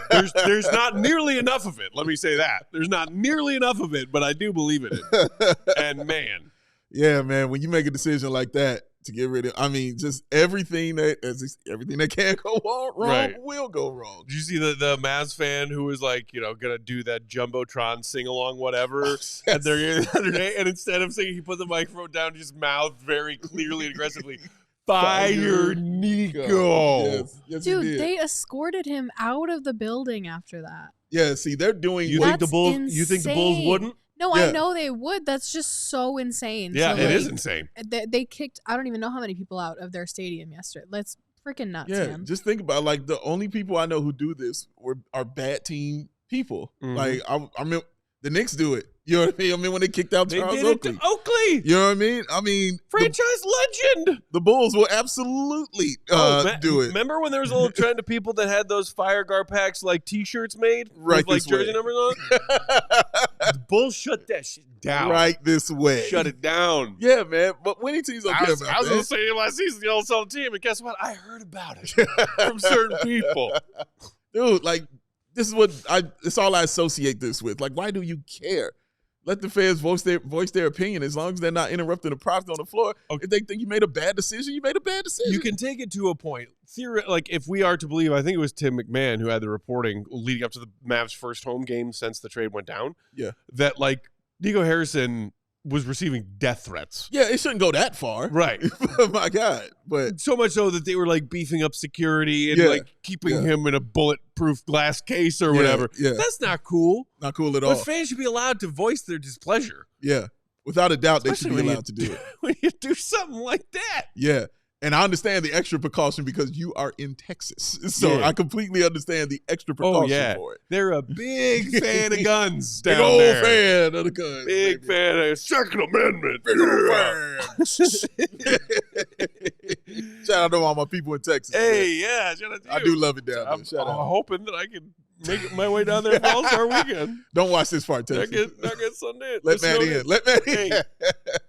There's not nearly enough of it. Let me say that. There's not nearly enough of it, but I do believe in it. And man.
Yeah, man, when you make a decision like that to get rid of, I mean, just everything that can go wrong will go wrong.
Did you see the Mavs fan who was like, gonna do that Jumbotron sing along whatever, and they're the other day, and instead of singing, he put the microphone down, and just mouthed very clearly and aggressively, "Fire Nico."
Yes,
dude, they escorted him out of the building after that.
Yeah, see, they're doing.
You think the Bulls wouldn't?
No, yeah. I know they would. That's just so insane.
Yeah,
so,
it is insane.
They kicked, I don't even know how many people out of their stadium yesterday. That's freaking nuts, man.
Just think about, like, the only people I know who do this are bad team people. Mm-hmm. Like, I mean, the Knicks do it. You know what I mean? I mean, when they kicked out Charles Oakley.
They did it to Oakley.
You know what I mean? I mean,
franchise legend.
The Bulls will absolutely do it.
Remember when there was a little trend of people that had those Fire Guard packs, like T-shirts made
right
with, like, jersey numbers on? The Bulls shut that shit down.
Right this way.
Shut it down.
Yeah, man. But winning teams don't care about that.
I was going to say last season, the all-star team, and guess what? I heard about it from certain people.
Dude, like, this is what it's all I associate this with. Like, why do you care? Let the fans voice their opinion as long as they're not interrupting the product on the floor. Okay. If they think you made a bad decision, you made a bad decision.
You can take it to a point. Like, if we are to believe, I think it was Tim McMahon who had the reporting leading up to the Mavs' first home game since the trade went down.
Yeah.
That, like, Nico Harrison was receiving death threats.
Yeah, it shouldn't go that far.
Right.
My God. But
so much so that they were, like, beefing up security and like keeping him in a bulletproof glass case or whatever.
Yeah.
That's not cool.
Not cool at all.
But fans should be allowed to voice their displeasure.
Yeah. Without a doubt, they should be allowed to do it.
When you do something like that.
Yeah. And I understand the extra precaution because you are in Texas. So I completely understand the extra precaution for it.
They're a big fan of guns down
big old
there.
Fan of the guns.
Big fan of the Second Amendment.
Big old fan. Shout out to all my people in Texas.
Hey, yeah. Shout out to you.
I do love it down there.
I'm hoping that I can make my way down there for All-Star Weekend.
Don't watch this part, Texas.
Not get Sunday.
Let Matt in. Let Matt in.
Hey,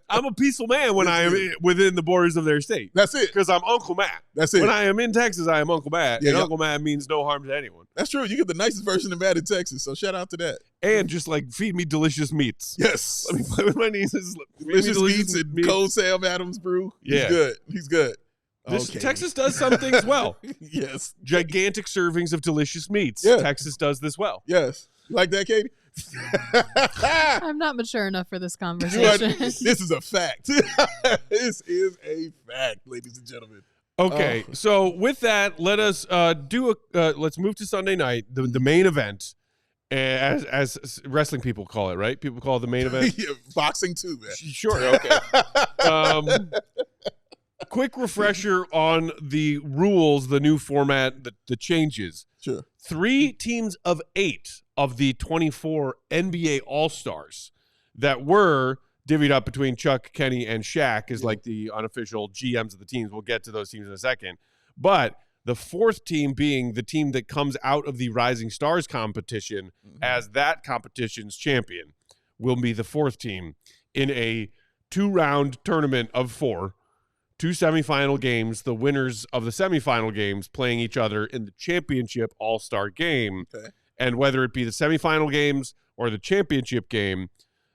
I'm a peaceful man when I am within the borders of their state.
That's it.
Because I'm Uncle Matt.
That's it.
When I am in Texas, I am Uncle Matt. And Uncle Matt means no harm to anyone.
That's true. You get the nicest version of Matt in Texas, so shout out to that.
And just, like, feed me delicious meats.
Yes.
Let me play with my nieces.
Delicious meats and cold Sam Adams brew.
Yeah.
He's good.
Texas does some things well.
Yes.
Gigantic servings of delicious meats.
Yeah.
Texas does this well.
Yes. You like that, Katie?
I'm not mature enough for this conversation.
This is a fact. This is a fact, ladies and gentlemen.
Okay, so with that, let us let's move to Sunday night, the main event. as wrestling people call it, right? People call it the main event.
Yeah, boxing too, man.
Sure, okay. Quick refresher on the rules, the new format, the changes.
Sure.
3 teams of 8 of the 24 NBA All-Stars that were divvied up between Chuck, Kenny, and Shaq is like the unofficial GMs of the teams. We'll get to those teams in a second. But the 4th team being the team that comes out of the Rising Stars competition as that competition's champion will be the 4th team in a 2-round tournament of 4. 2 semifinal games, the winners of the semifinal games playing each other in the championship all-star game.
Okay.
And whether it be the semifinal games or the championship game,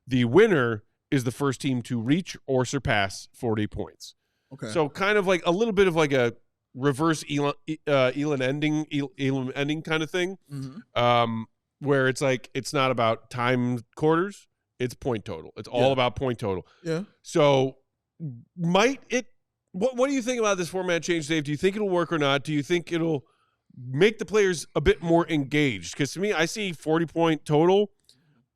the winner is the first team to reach or surpass 40 points.
Okay.
So kind of like a little bit of like a reverse Elam ending kind of thing, where it's like it's not about time quarters, it's point total. It's all about point total.
Yeah.
So might it what do you think about this format change, Dave? Do you think it'll work or not? Do you think it'll make the players a bit more engaged? Because to me, I see 40-point total.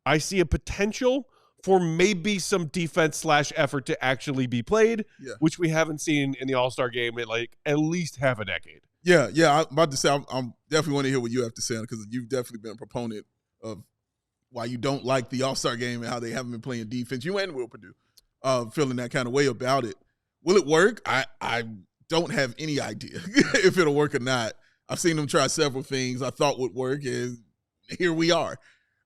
I see a potential for maybe some defense/effort to actually be played, which we haven't seen in the All-Star game in like at least half a decade.
Yeah. I'm about to say I'm definitely want to hear what you have to say on it, because you've definitely been a proponent of why you don't like the All-Star game and how they haven't been playing defense. You and Will Purdue feeling that kind of way about it. Will it work? I don't have any idea if it'll work or not. I've seen them try several things I thought would work, and here we are.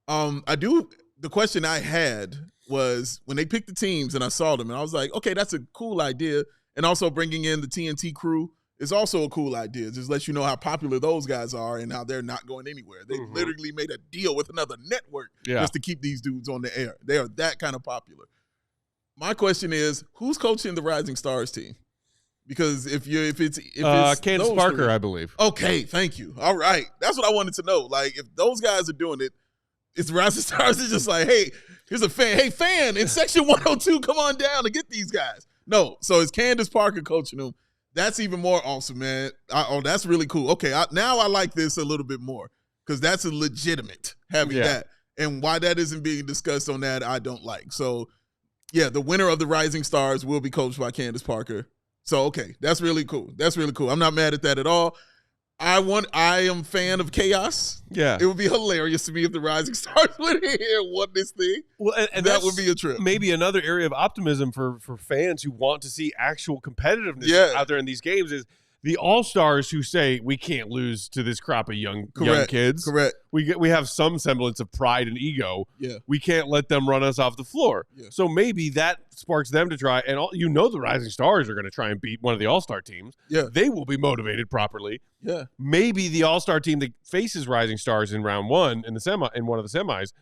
The question I had was when they picked the teams and I saw them, and I was like, okay, that's a cool idea. And also bringing in the TNT crew is also a cool idea. Just let you know how popular those guys are and how they're not going anywhere. They literally made a deal with another network just to keep these dudes on the air. They are that kind of popular. My question is, who's coaching the Rising Stars team? Because if it's
Candace Parker, I believe.
Okay, thank you. All right, that's what I wanted to know. Like, if those guys are doing it, it's the Rising Stars. It's just like, hey, here's a fan. Hey, fan in section 102, come on down and get these guys. No, so it's Candace Parker coaching them. That's even more awesome, man. That's really cool. Okay, now I like this a little bit more, because that's a legitimate having that. And why that isn't being discussed on that, I don't like. So, yeah, the winner of the Rising Stars will be coached by Candace Parker. So, okay, that's really cool. That's really cool. I'm not mad at that at all. I am a fan of chaos. Yeah. It would be hilarious to me if the Rising Stars went in here and won this thing. Well, and that would be a trip.
Maybe another area of optimism for fans who want to see actual competitiveness out there in these games is the All-Stars who say we can't lose to this crop of young kids.
Correct.
We have some semblance of pride and ego.
Yeah.
We can't let them run us off the floor. Yeah. So maybe that sparks them to try. And the Rising Stars are going to try and beat one of the All-Star teams.
Yeah.
They will be motivated properly.
Yeah.
Maybe the All-Star team that faces Rising Stars in round 1 in one of the semis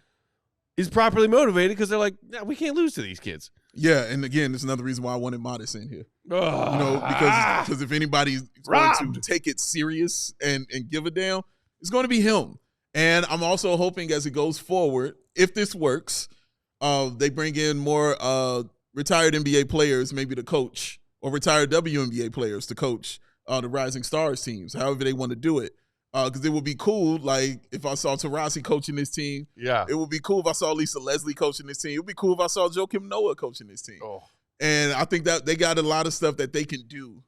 is properly motivated because they're like, we can't lose to these kids.
Yeah, and again, it's another reason why I wanted Matas in here. Because if anybody's going to take it serious and give a damn, it's going to be him. And I'm also hoping as it goes forward, if this works, they bring in more retired NBA players maybe to coach, or retired WNBA players to coach the Rising Stars teams, however they want to do it. Because it would be cool, like, if I saw Taurasi coaching this team. Yeah. It would be cool if I saw Lisa Leslie coaching this team. It would be cool if I saw Joakim Noah coaching this team. Oh. And I think that they got a lot of stuff that they can do,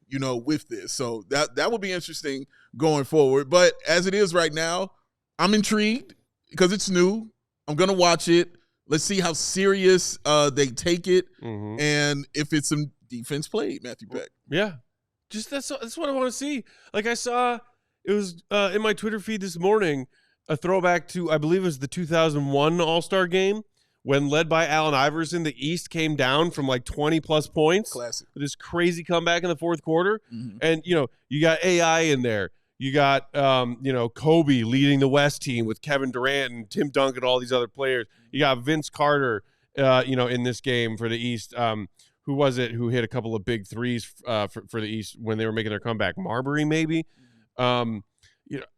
with this. So that would be interesting going forward. But as it is right now, I'm intrigued because it's new. I'm going to watch it. Let's see how serious they take it. Mm-hmm. And if it's some defense played, Matthew Peck.
Yeah. Just that's what I want to see. Like I saw – it was in my Twitter feed this morning, a throwback to, I believe it was the 2001 All-Star game when, led by Allen Iverson, the East came down from like 20-plus points.
Classic.
With this crazy comeback in the fourth quarter. Mm-hmm. And, you got AI in there. You got, Kobe leading the West team with Kevin Durant and Tim Duncan, all these other players. You got Vince Carter, in this game for the East. Who was it who hit a couple of big threes for the East when they were making their comeback? Marbury, maybe?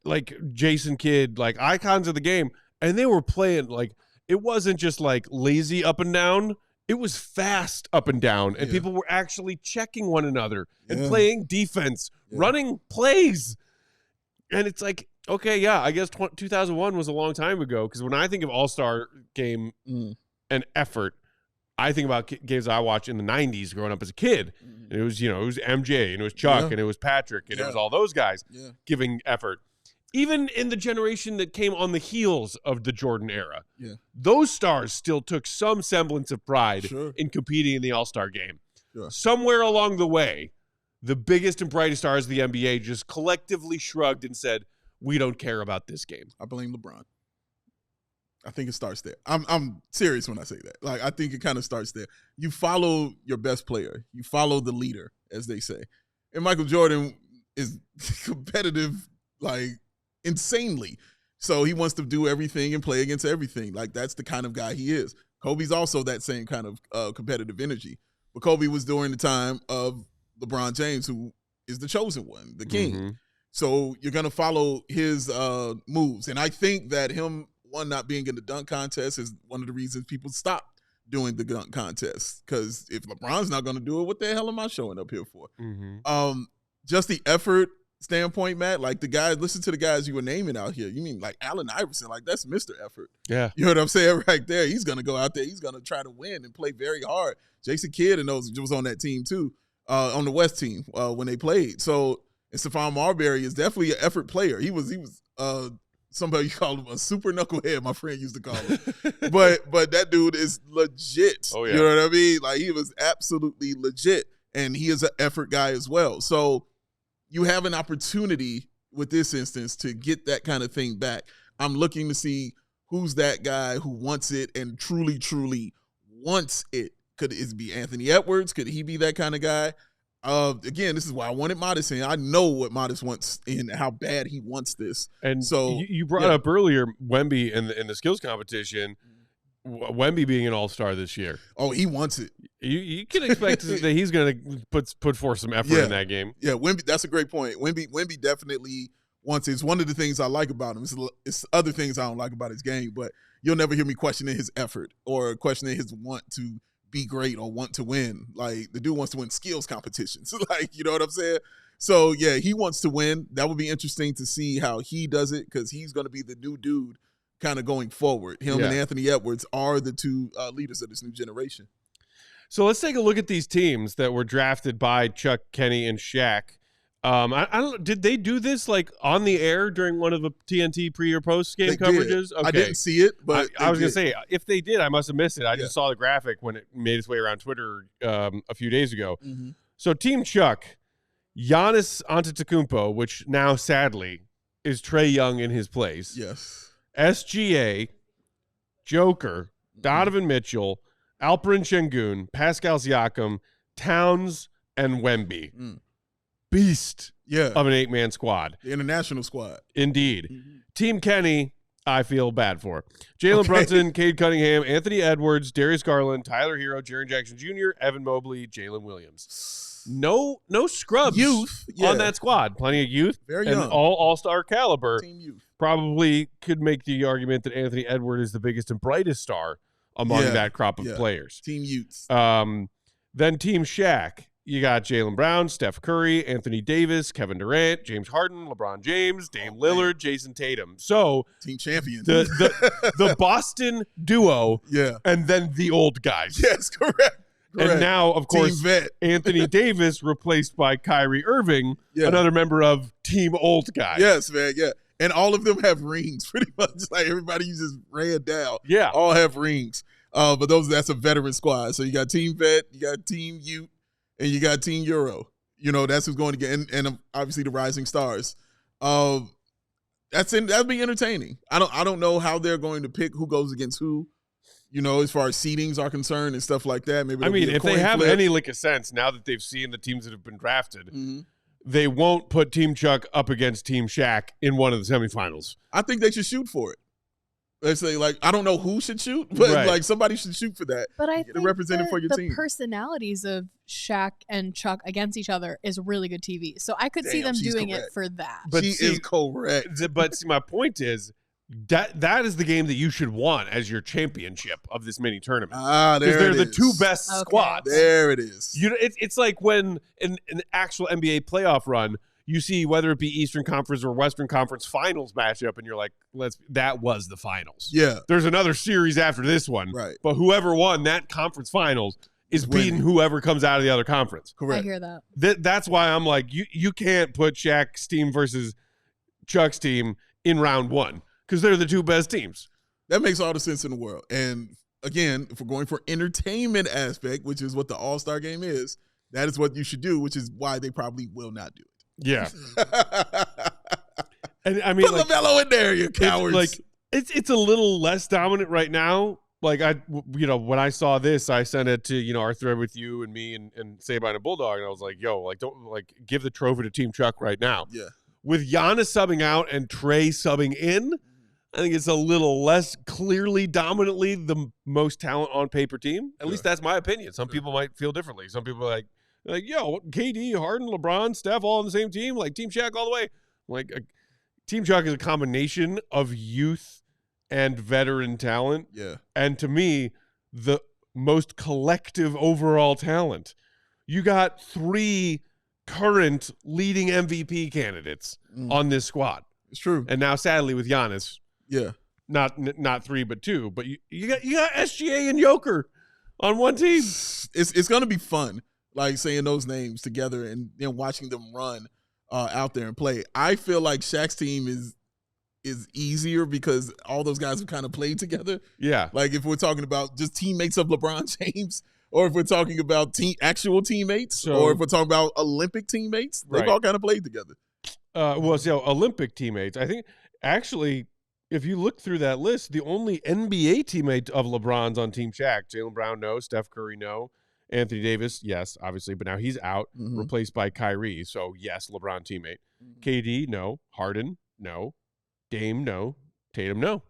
Like Jason Kidd, like icons of the game, and they were playing like it wasn't just like lazy up and down, it was fast up and down, and people were actually checking one another and playing defense, running plays, and it's like Okay, yeah, I guess 2001 was a long time ago because when I think of All-Star game and effort, I think about games I watched in the 90s growing up as a kid. And it was, it was MJ and it was Chuck and it was Patrick and it was all those guys giving effort. Even in the generation that came on the heels of the Jordan era, those stars still took some semblance of pride in competing in the All-Star game. Somewhere along the way, the biggest and brightest stars of the NBA just collectively shrugged and said, we don't care about this game.
I blame LeBron. I think it starts there. I'm serious when I say that. Like, I think it kind of starts there. You follow your best player. You follow the leader, as they say. And Michael Jordan is competitive, like, insanely. So he wants to do everything and play against everything. Like, that's the kind of guy he is. Kobe's also that same kind of competitive energy. But Kobe was during the time of LeBron James, who is the chosen one, the king. So you're going to follow his moves. And I think that him, one, not being in the dunk contest is one of the reasons people stopped doing the dunk contest. Because if LeBron's not going to do it, what the hell am I showing up here for? Just the effort standpoint, Matt, like the guys, listen to the guys you were naming out here. You mean like Allen Iverson, like that's Mr. Effort. Yeah. You know what I'm saying right there? He's going to go out there. He's going to try to win and play very hard. Jason Kidd and those was on that team too, on the West team when they played. So, and Stephon Marbury is definitely an effort player. He was somebody called him a super knucklehead, my friend used to call him. but that dude is legit. Oh, yeah. You know what I mean? Like, he was absolutely legit. And he is an effort guy as well. So you have an opportunity with this instance to get that kind of thing back. I'm looking to see who's that guy who wants it and truly, truly wants it. Could it be Anthony Edwards? Could he be that kind of guy? Again, this is why I wanted Matas in. I know what Matas wants and how bad he wants this. And so
you brought up earlier Wemby in the skills competition. Wemby being an all-star this year.
Oh, he wants it.
You can expect that he's going to put forth some effort in that game.
Yeah, Wemby. That's a great point. Wemby definitely wants it. It's one of the things I like about him. It's other things I don't like about his game, but you'll never hear me questioning his effort or questioning his want to be great or want to win. Like, the dude wants to win skills competitions. Like, you know what I'm saying? So, yeah, he wants to win. That would be interesting to see how he does it because he's going to be the new dude kind of going forward. Him and Anthony Edwards are the two leaders of this new generation.
So let's take a look at these teams that were drafted by Chuck, Kenny, and Shaq. I don't. Did they do this like on the air during one of the TNT pre or post game coverages? Okay.
I didn't see it, but
I was going to say if they did, I must have missed it. I just saw the graphic when it made its way around Twitter a few days ago. So Team Chuck, Giannis Antetokounmpo, which now sadly is Trae Young in his place.
Yes.
SGA, Joker, Donovan Mitchell, Alperen Şengün, Pascal Siakam, Towns, and Wemby. Beast of an 8-man squad.
The international squad.
Indeed. Team Kenny, I feel bad for. Jalen Brunson, Cade Cunningham, Anthony Edwards, Darius Garland, Tyler Hero, Jaren Jackson Jr., Evan Mobley, Jalen Williams. No scrubs on that squad. Plenty of youth.
Very young.
And all-star caliber.
Team youth.
Probably could make the argument that Anthony Edwards is the biggest and brightest star among that crop of players.
Team youths.
Then Team Shaq. You got Jaylen Brown, Steph Curry, Anthony Davis, Kevin Durant, James Harden, LeBron James, Dame Lillard, Jason Tatum. So
team champion.
The Boston duo, and then the old guys.
Yes, correct.
And now, of course, Anthony Davis replaced by Kyrie Irving, another member of Team Old Guys.
Yes, man, And all of them have rings, pretty much. Like everybody you just ran down.
Yeah.
All have rings. But that's a veteran squad. So you got Team Vet, you got Team Ute, and you got Team Euro. You know, that's who's going to get, and obviously the Rising Stars. That'll be entertaining. I don't know how they're going to pick who goes against who, you know, as far as seedings are concerned and stuff like that. Maybe
if they have any lick of sense, now that they've seen the teams that have been drafted, they won't put Team Chuck up against Team Shaq in one of the semifinals.
I think they should shoot for it. They say, like, I don't know who should shoot, but like somebody should shoot for that.
But I think
for your team.
The personalities of Shaq and Chuck against each other is really good TV. So I could see them doing it for that.
But she is correct.
But see, my point is that is the game that you should want as your championship of this mini tournament.
Because
they're the two best squads.
There it is.
It's like when in an actual NBA playoff run, you see whether it be Eastern Conference or Western Conference Finals matchup, and you're like, that was the finals.
Yeah.
There's another series after this one.
Right.
But whoever won that conference finals is beating whoever comes out of the other conference.
Correct.
I hear that.
That's why I'm like, you can't put Shaq's team versus Chuck's team in round 1 because they're the two best teams.
That makes all the sense in the world. And again, if we're going for entertainment aspect, which is what the All-Star game is, that is what you should do, which is why they probably will not do it.
Yeah. And I mean,
put LaMelo in there, you cowards.
It's a little less dominant right now. Like when I saw this, I sent it to, our thread with you and me and Sabine and Bulldog. And I was like, don't give the trophy to Team Chuck right now.
Yeah.
With Giannis subbing out and Trae subbing in, I think it's a little less clearly dominantly the most talent on paper team. At least that's my opinion. Some people might feel differently. Some people are like, KD, Harden, LeBron, Steph, all on the same team, like Team Shaq all the way. Like Team Chuck is a combination of youth and veteran talent.
Yeah.
And to me, the most collective overall talent. You got 3 current leading MVP candidates on this squad.
It's true.
And now, sadly, with Giannis, not 3 but 2. But you got SGA and Joker on one team.
It's gonna be fun, like saying those names together and watching them run out there and play. I feel like Shaq's team is easier because all those guys have kind of played together.
Yeah.
Like if we're talking about just teammates of LeBron James, or if we're talking about actual teammates, or if we're talking about Olympic teammates, they've all kind of played together.
Olympic teammates. I think actually, if you look through that list, the only NBA teammate of LeBron's on Team Shaq, Jaylen Brown, no. Steph Curry, no. Anthony Davis, yes, obviously, but now he's out, replaced by Kyrie. So yes, LeBron teammate. KD, no. Harden, no. Dame, no. Tatum, no.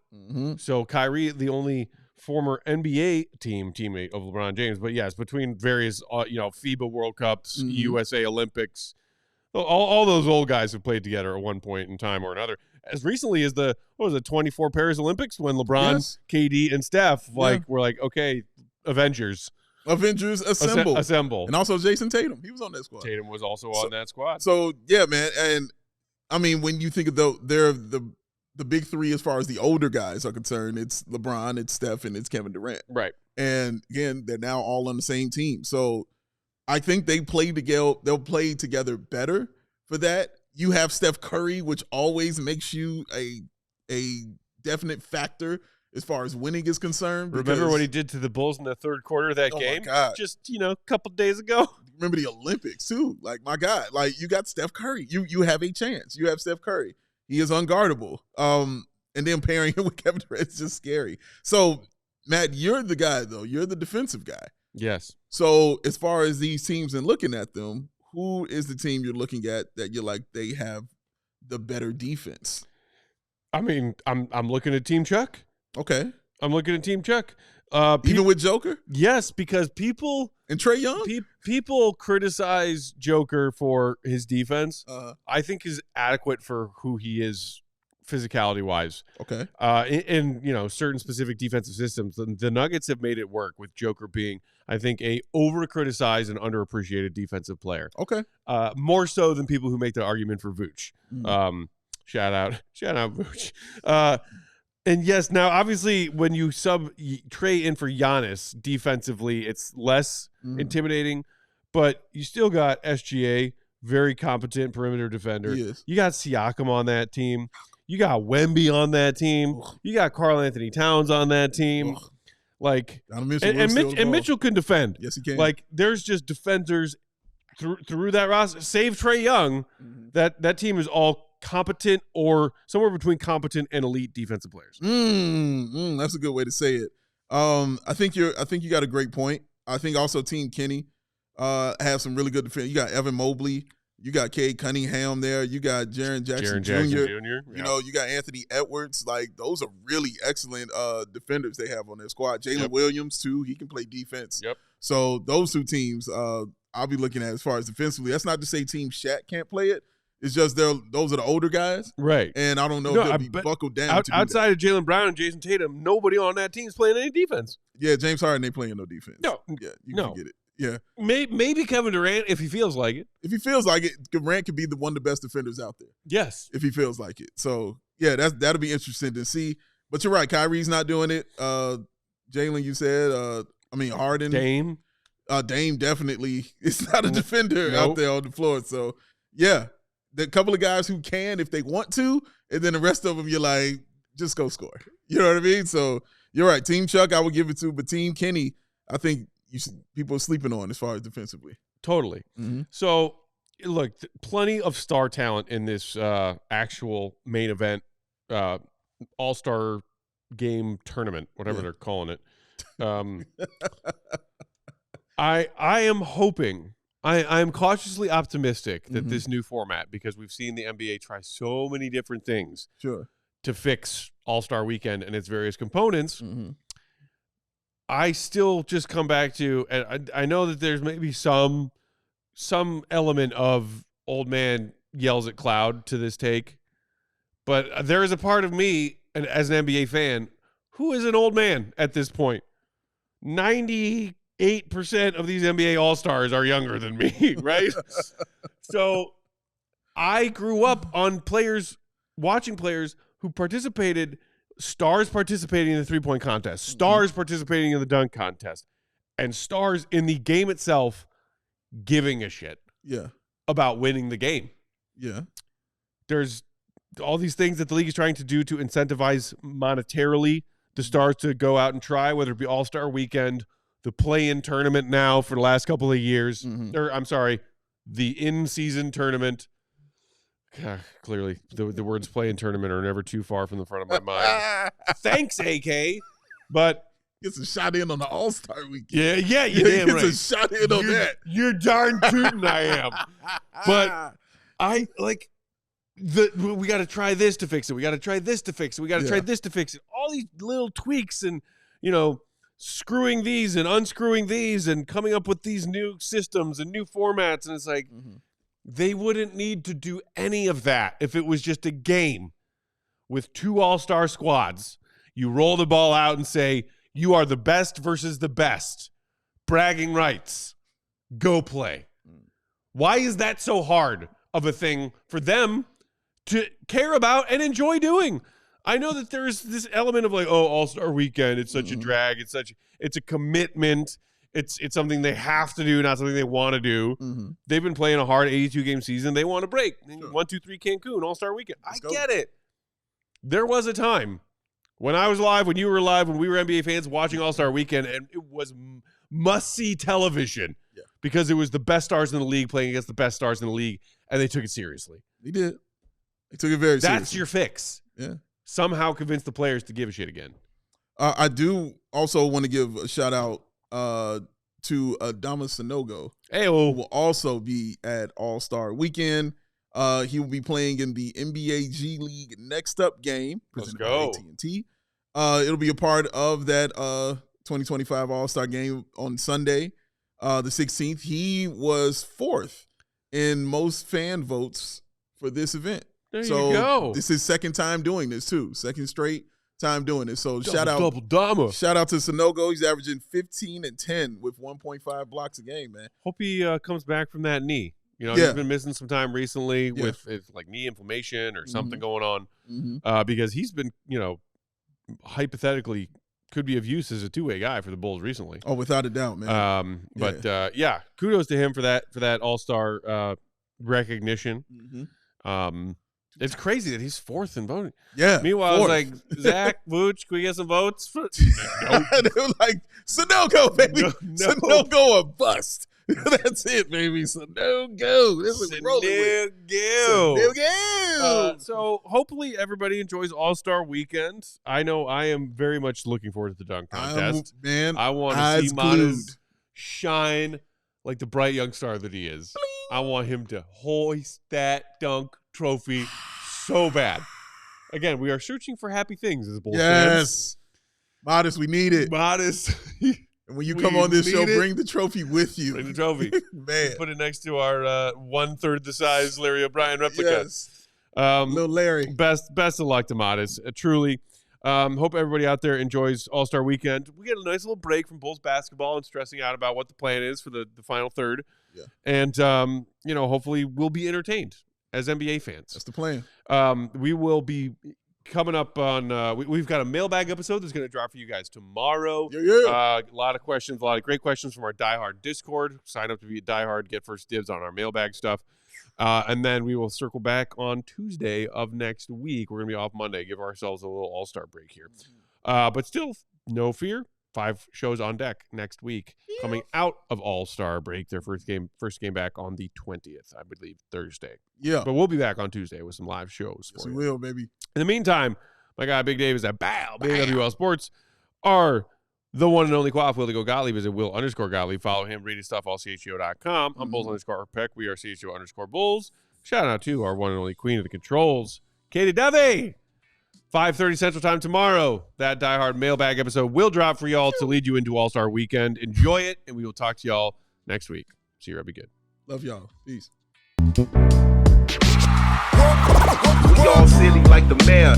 So Kyrie, the only former NBA teammate of LeBron James. But yes, between various, FIBA World Cups, USA Olympics, all those old guys have played together at one point in time or another. As recently as 24 Paris Olympics, when LeBron, KD, and Steph were like, okay, Avengers assemble.
And also Jason Tatum, he was on that squad.
Tatum was also on that squad.
So yeah, man. And I mean, when you think of they're the big 3 as far as the older guys are concerned, it's LeBron, it's Steph, and it's Kevin Durant.
Right.
And again, they're now all on the same team. So I think they'll play together better for that. You have Steph Curry, which always makes you a definite factor as far as winning is concerned.
Remember what he did to the Bulls in the third quarter of that game?
My God.
Just, a couple days ago.
Remember the Olympics, too. Like, my God. Like, you got Steph Curry. You have a chance. You have Steph Curry. He is unguardable. And then pairing him with Kevin Durant is just scary. So, Matt, you're the guy, though. You're the defensive guy.
Yes.
So, as far as these teams and looking at them, who is the team you're looking at that you're like, they have the better defense?
I mean, I'm looking at Team Chuck.
Okay.
I'm looking at Team Chuck.
Even with Joker?
Yes, because people
and Trae Young?
People criticize Joker for his defense. I think is adequate for who he is physicality-wise.
Okay.
In certain specific defensive systems, the Nuggets have made it work with Joker being, I think, a over-criticized and underappreciated defensive player.
Okay.
More so than people who make the argument for Vooch. Shout out Vooch. And yes, now obviously when you sub Trae in for Giannis defensively, it's less intimidating, but you still got SGA, very competent perimeter defender. You got Siakam on that team. You got Wemby on that team. You got Karl Anthony Towns on that team. Like, and Mitchell can defend.
Yes, he can.
Like, there's just defenders through that roster. Save Trae Young, that team is all competent or somewhere between competent and elite defensive players.
That's a good way to say it. I think you got a great point. I think also Team Kenny have some really good defense. You got Evan Mobley, you got Cade Cunningham there, you got Jaren Jackson Jr. You know, you got Anthony Edwards. Like, those are really excellent defenders they have on their squad. Jalen Williams too, he can play defense. So those two teams I'll be looking at as far as defensively. That's not to say Team Shaq can't play it. It's just those are the older guys.
Right.
And I don't know if they'll be buckled down.
Outside of Jaylen Brown and Jason Tatum, nobody on that team is playing any defense.
Yeah, James Harden ain't playing no defense.
No.
Yeah, you can get it. Yeah.
Maybe Kevin Durant if he feels like it.
If he feels like it, Durant could be one of the best defenders out there.
Yes.
If he feels like it. So, yeah, that'll be interesting to see. But you're right. Kyrie's not doing it. Jalen, you said. Harden.
Dame.
Dame definitely is not a defender out there on the floor. So, yeah, the couple of guys who can if they want to, and then the rest of them, you're like, just go score. You know what I mean? So, you're right. Team Chuck, I would give it to, but Team Kenny, I think people are sleeping on as far as defensively.
Totally.
Mm-hmm.
So, look, plenty of star talent in this actual main event, All-Star game tournament, whatever they're calling it. I am hoping, I am cautiously optimistic that this new format, because we've seen the NBA try so many different things to fix All-Star Weekend and its various components. Mm-hmm. I still just come back to, and I know that there's maybe some element of old man yells at cloud to this take, but there is a part of me, and as an NBA fan, who is an old man at this point. 98% of these NBA All-Stars are younger than me, right? So I grew up on watching players who participated, stars participating in the three-point contest, stars participating in the dunk contest, and stars in the game itself giving a shit about winning the game. Yeah. There's all these things that the league is trying to do to incentivize monetarily the stars to go out and try, whether it be All-Star Weekend, the play-in tournament now for the last couple of years, or I'm sorry, the in-season tournament. Clearly, the words play-in tournament are never too far from the front of my mind. Thanks, AK. But
gets a shot in on the All-Star Weekend.
Yeah, you damn right.
Gets a shot in on that.
You're darn tootin' I am. But I like we got to try this to fix it. We got to try this to fix it. We got to try this to fix it. All these little tweaks and, screwing these and unscrewing these and coming up with these new systems and new formats. And it's like, they wouldn't need to do any of that if it was just a game with two all-star squads. You roll the ball out and say, you are the best versus the best. Bragging rights. Go play. Why is that so hard of a thing for them to care about and enjoy doing? I know that there's this element of like, All-Star Weekend, it's such a drag, it's a commitment, it's something they have to do, not something they want to do. They've been playing a hard 82-game season. They want to break. 1, 2, 3 Cancun, All-Star Weekend. I get it. There was a time when I was alive, when you were alive, when we were NBA fans watching All-Star Weekend, and it was must-see television because it was the best stars in the league playing against the best stars in the league, and they took it seriously.
They did. They took it very seriously.
That's your fix.
Yeah.
Somehow convince the players to give a shit again.
I do also want to give a shout out to Adama Sanogo, who will also be at All-Star Weekend. He will be playing in the NBA G League Next Up game.
Let's go.
AT&T. It'll be a part of that 2025 All-Star game on Sunday, the 16th. He was 4th in most fan votes for this event.
There you go.
This is his second time doing this too. Second straight time doing this. So shout out to Sanogo. He's averaging 15 and 10 with 1.5 blocks a game, man.
Hope he comes back from that knee. He's been missing some time recently with like knee inflammation or something going on because he's been, hypothetically could be of use as a two-way guy for the Bulls recently.
Oh, without a doubt, man.
Kudos to him for that All-Star recognition. It's crazy that he's 4th in voting.
Yeah.
Meanwhile, I was like, Zach, Vooch, can we get some votes? Nope.
They were like, Sanogo, baby.
No.
Sanogo a bust. That's it, baby. Sanogo. This is rolling. Sanogo.
So hopefully everybody enjoys All-Star Weekend. I know I am very much looking forward to the dunk contest. I want to see Matas shine like the bright young star that he is. I want him to hoist that dunk trophy so bad. Again, we are searching for happy things as Bulls fans.
Modest, we need it.
Modest.
And when you come on this show, bring the trophy with you.
Bring the trophy.
Man.
Put it next to our 1/3 the size Larry O'Brien replica.
Yes. Little Larry.
Best of luck to Modest. Truly. Hope everybody out there enjoys All-Star Weekend. We get a nice little break from Bulls basketball and stressing out about what the plan is for the final third.
Yeah.
And, hopefully we'll be entertained as NBA fans.
That's the plan.
We will be coming up on we've got a mailbag episode that's going to drop for you guys tomorrow.
Yeah.
A lot of questions, a lot of great questions from our diehard Discord. Sign up to be a diehard, get first dibs on our mailbag stuff. And then we will circle back on Tuesday of next week. We're going to be off Monday, give ourselves a little all-star break here. But still, no fear. 5 shows on deck next week. Coming out of all-star break, their first game back on the 20th, I believe, Thursday.
Yeah.
But we'll be back on Tuesday with some live shows.
Yes, we will, baby.
In the meantime, my guy Big Dave is at BWL Sports. The one and only Quaff, Will to go Gottlieb is at Will_Gottlieb. Follow him, read his stuff, allchgo.com. I'm Bulls_Peck. We are CHGO_Bulls. Shout out to our one and only queen of the controls, Katie Dovey. 5:30 Central Time tomorrow. That diehard mailbag episode will drop for y'all to lead you into All-Star Weekend. Enjoy it, and we will talk to y'all next week. See you, be good.
Love y'all. Peace.
We all silly like the mayor.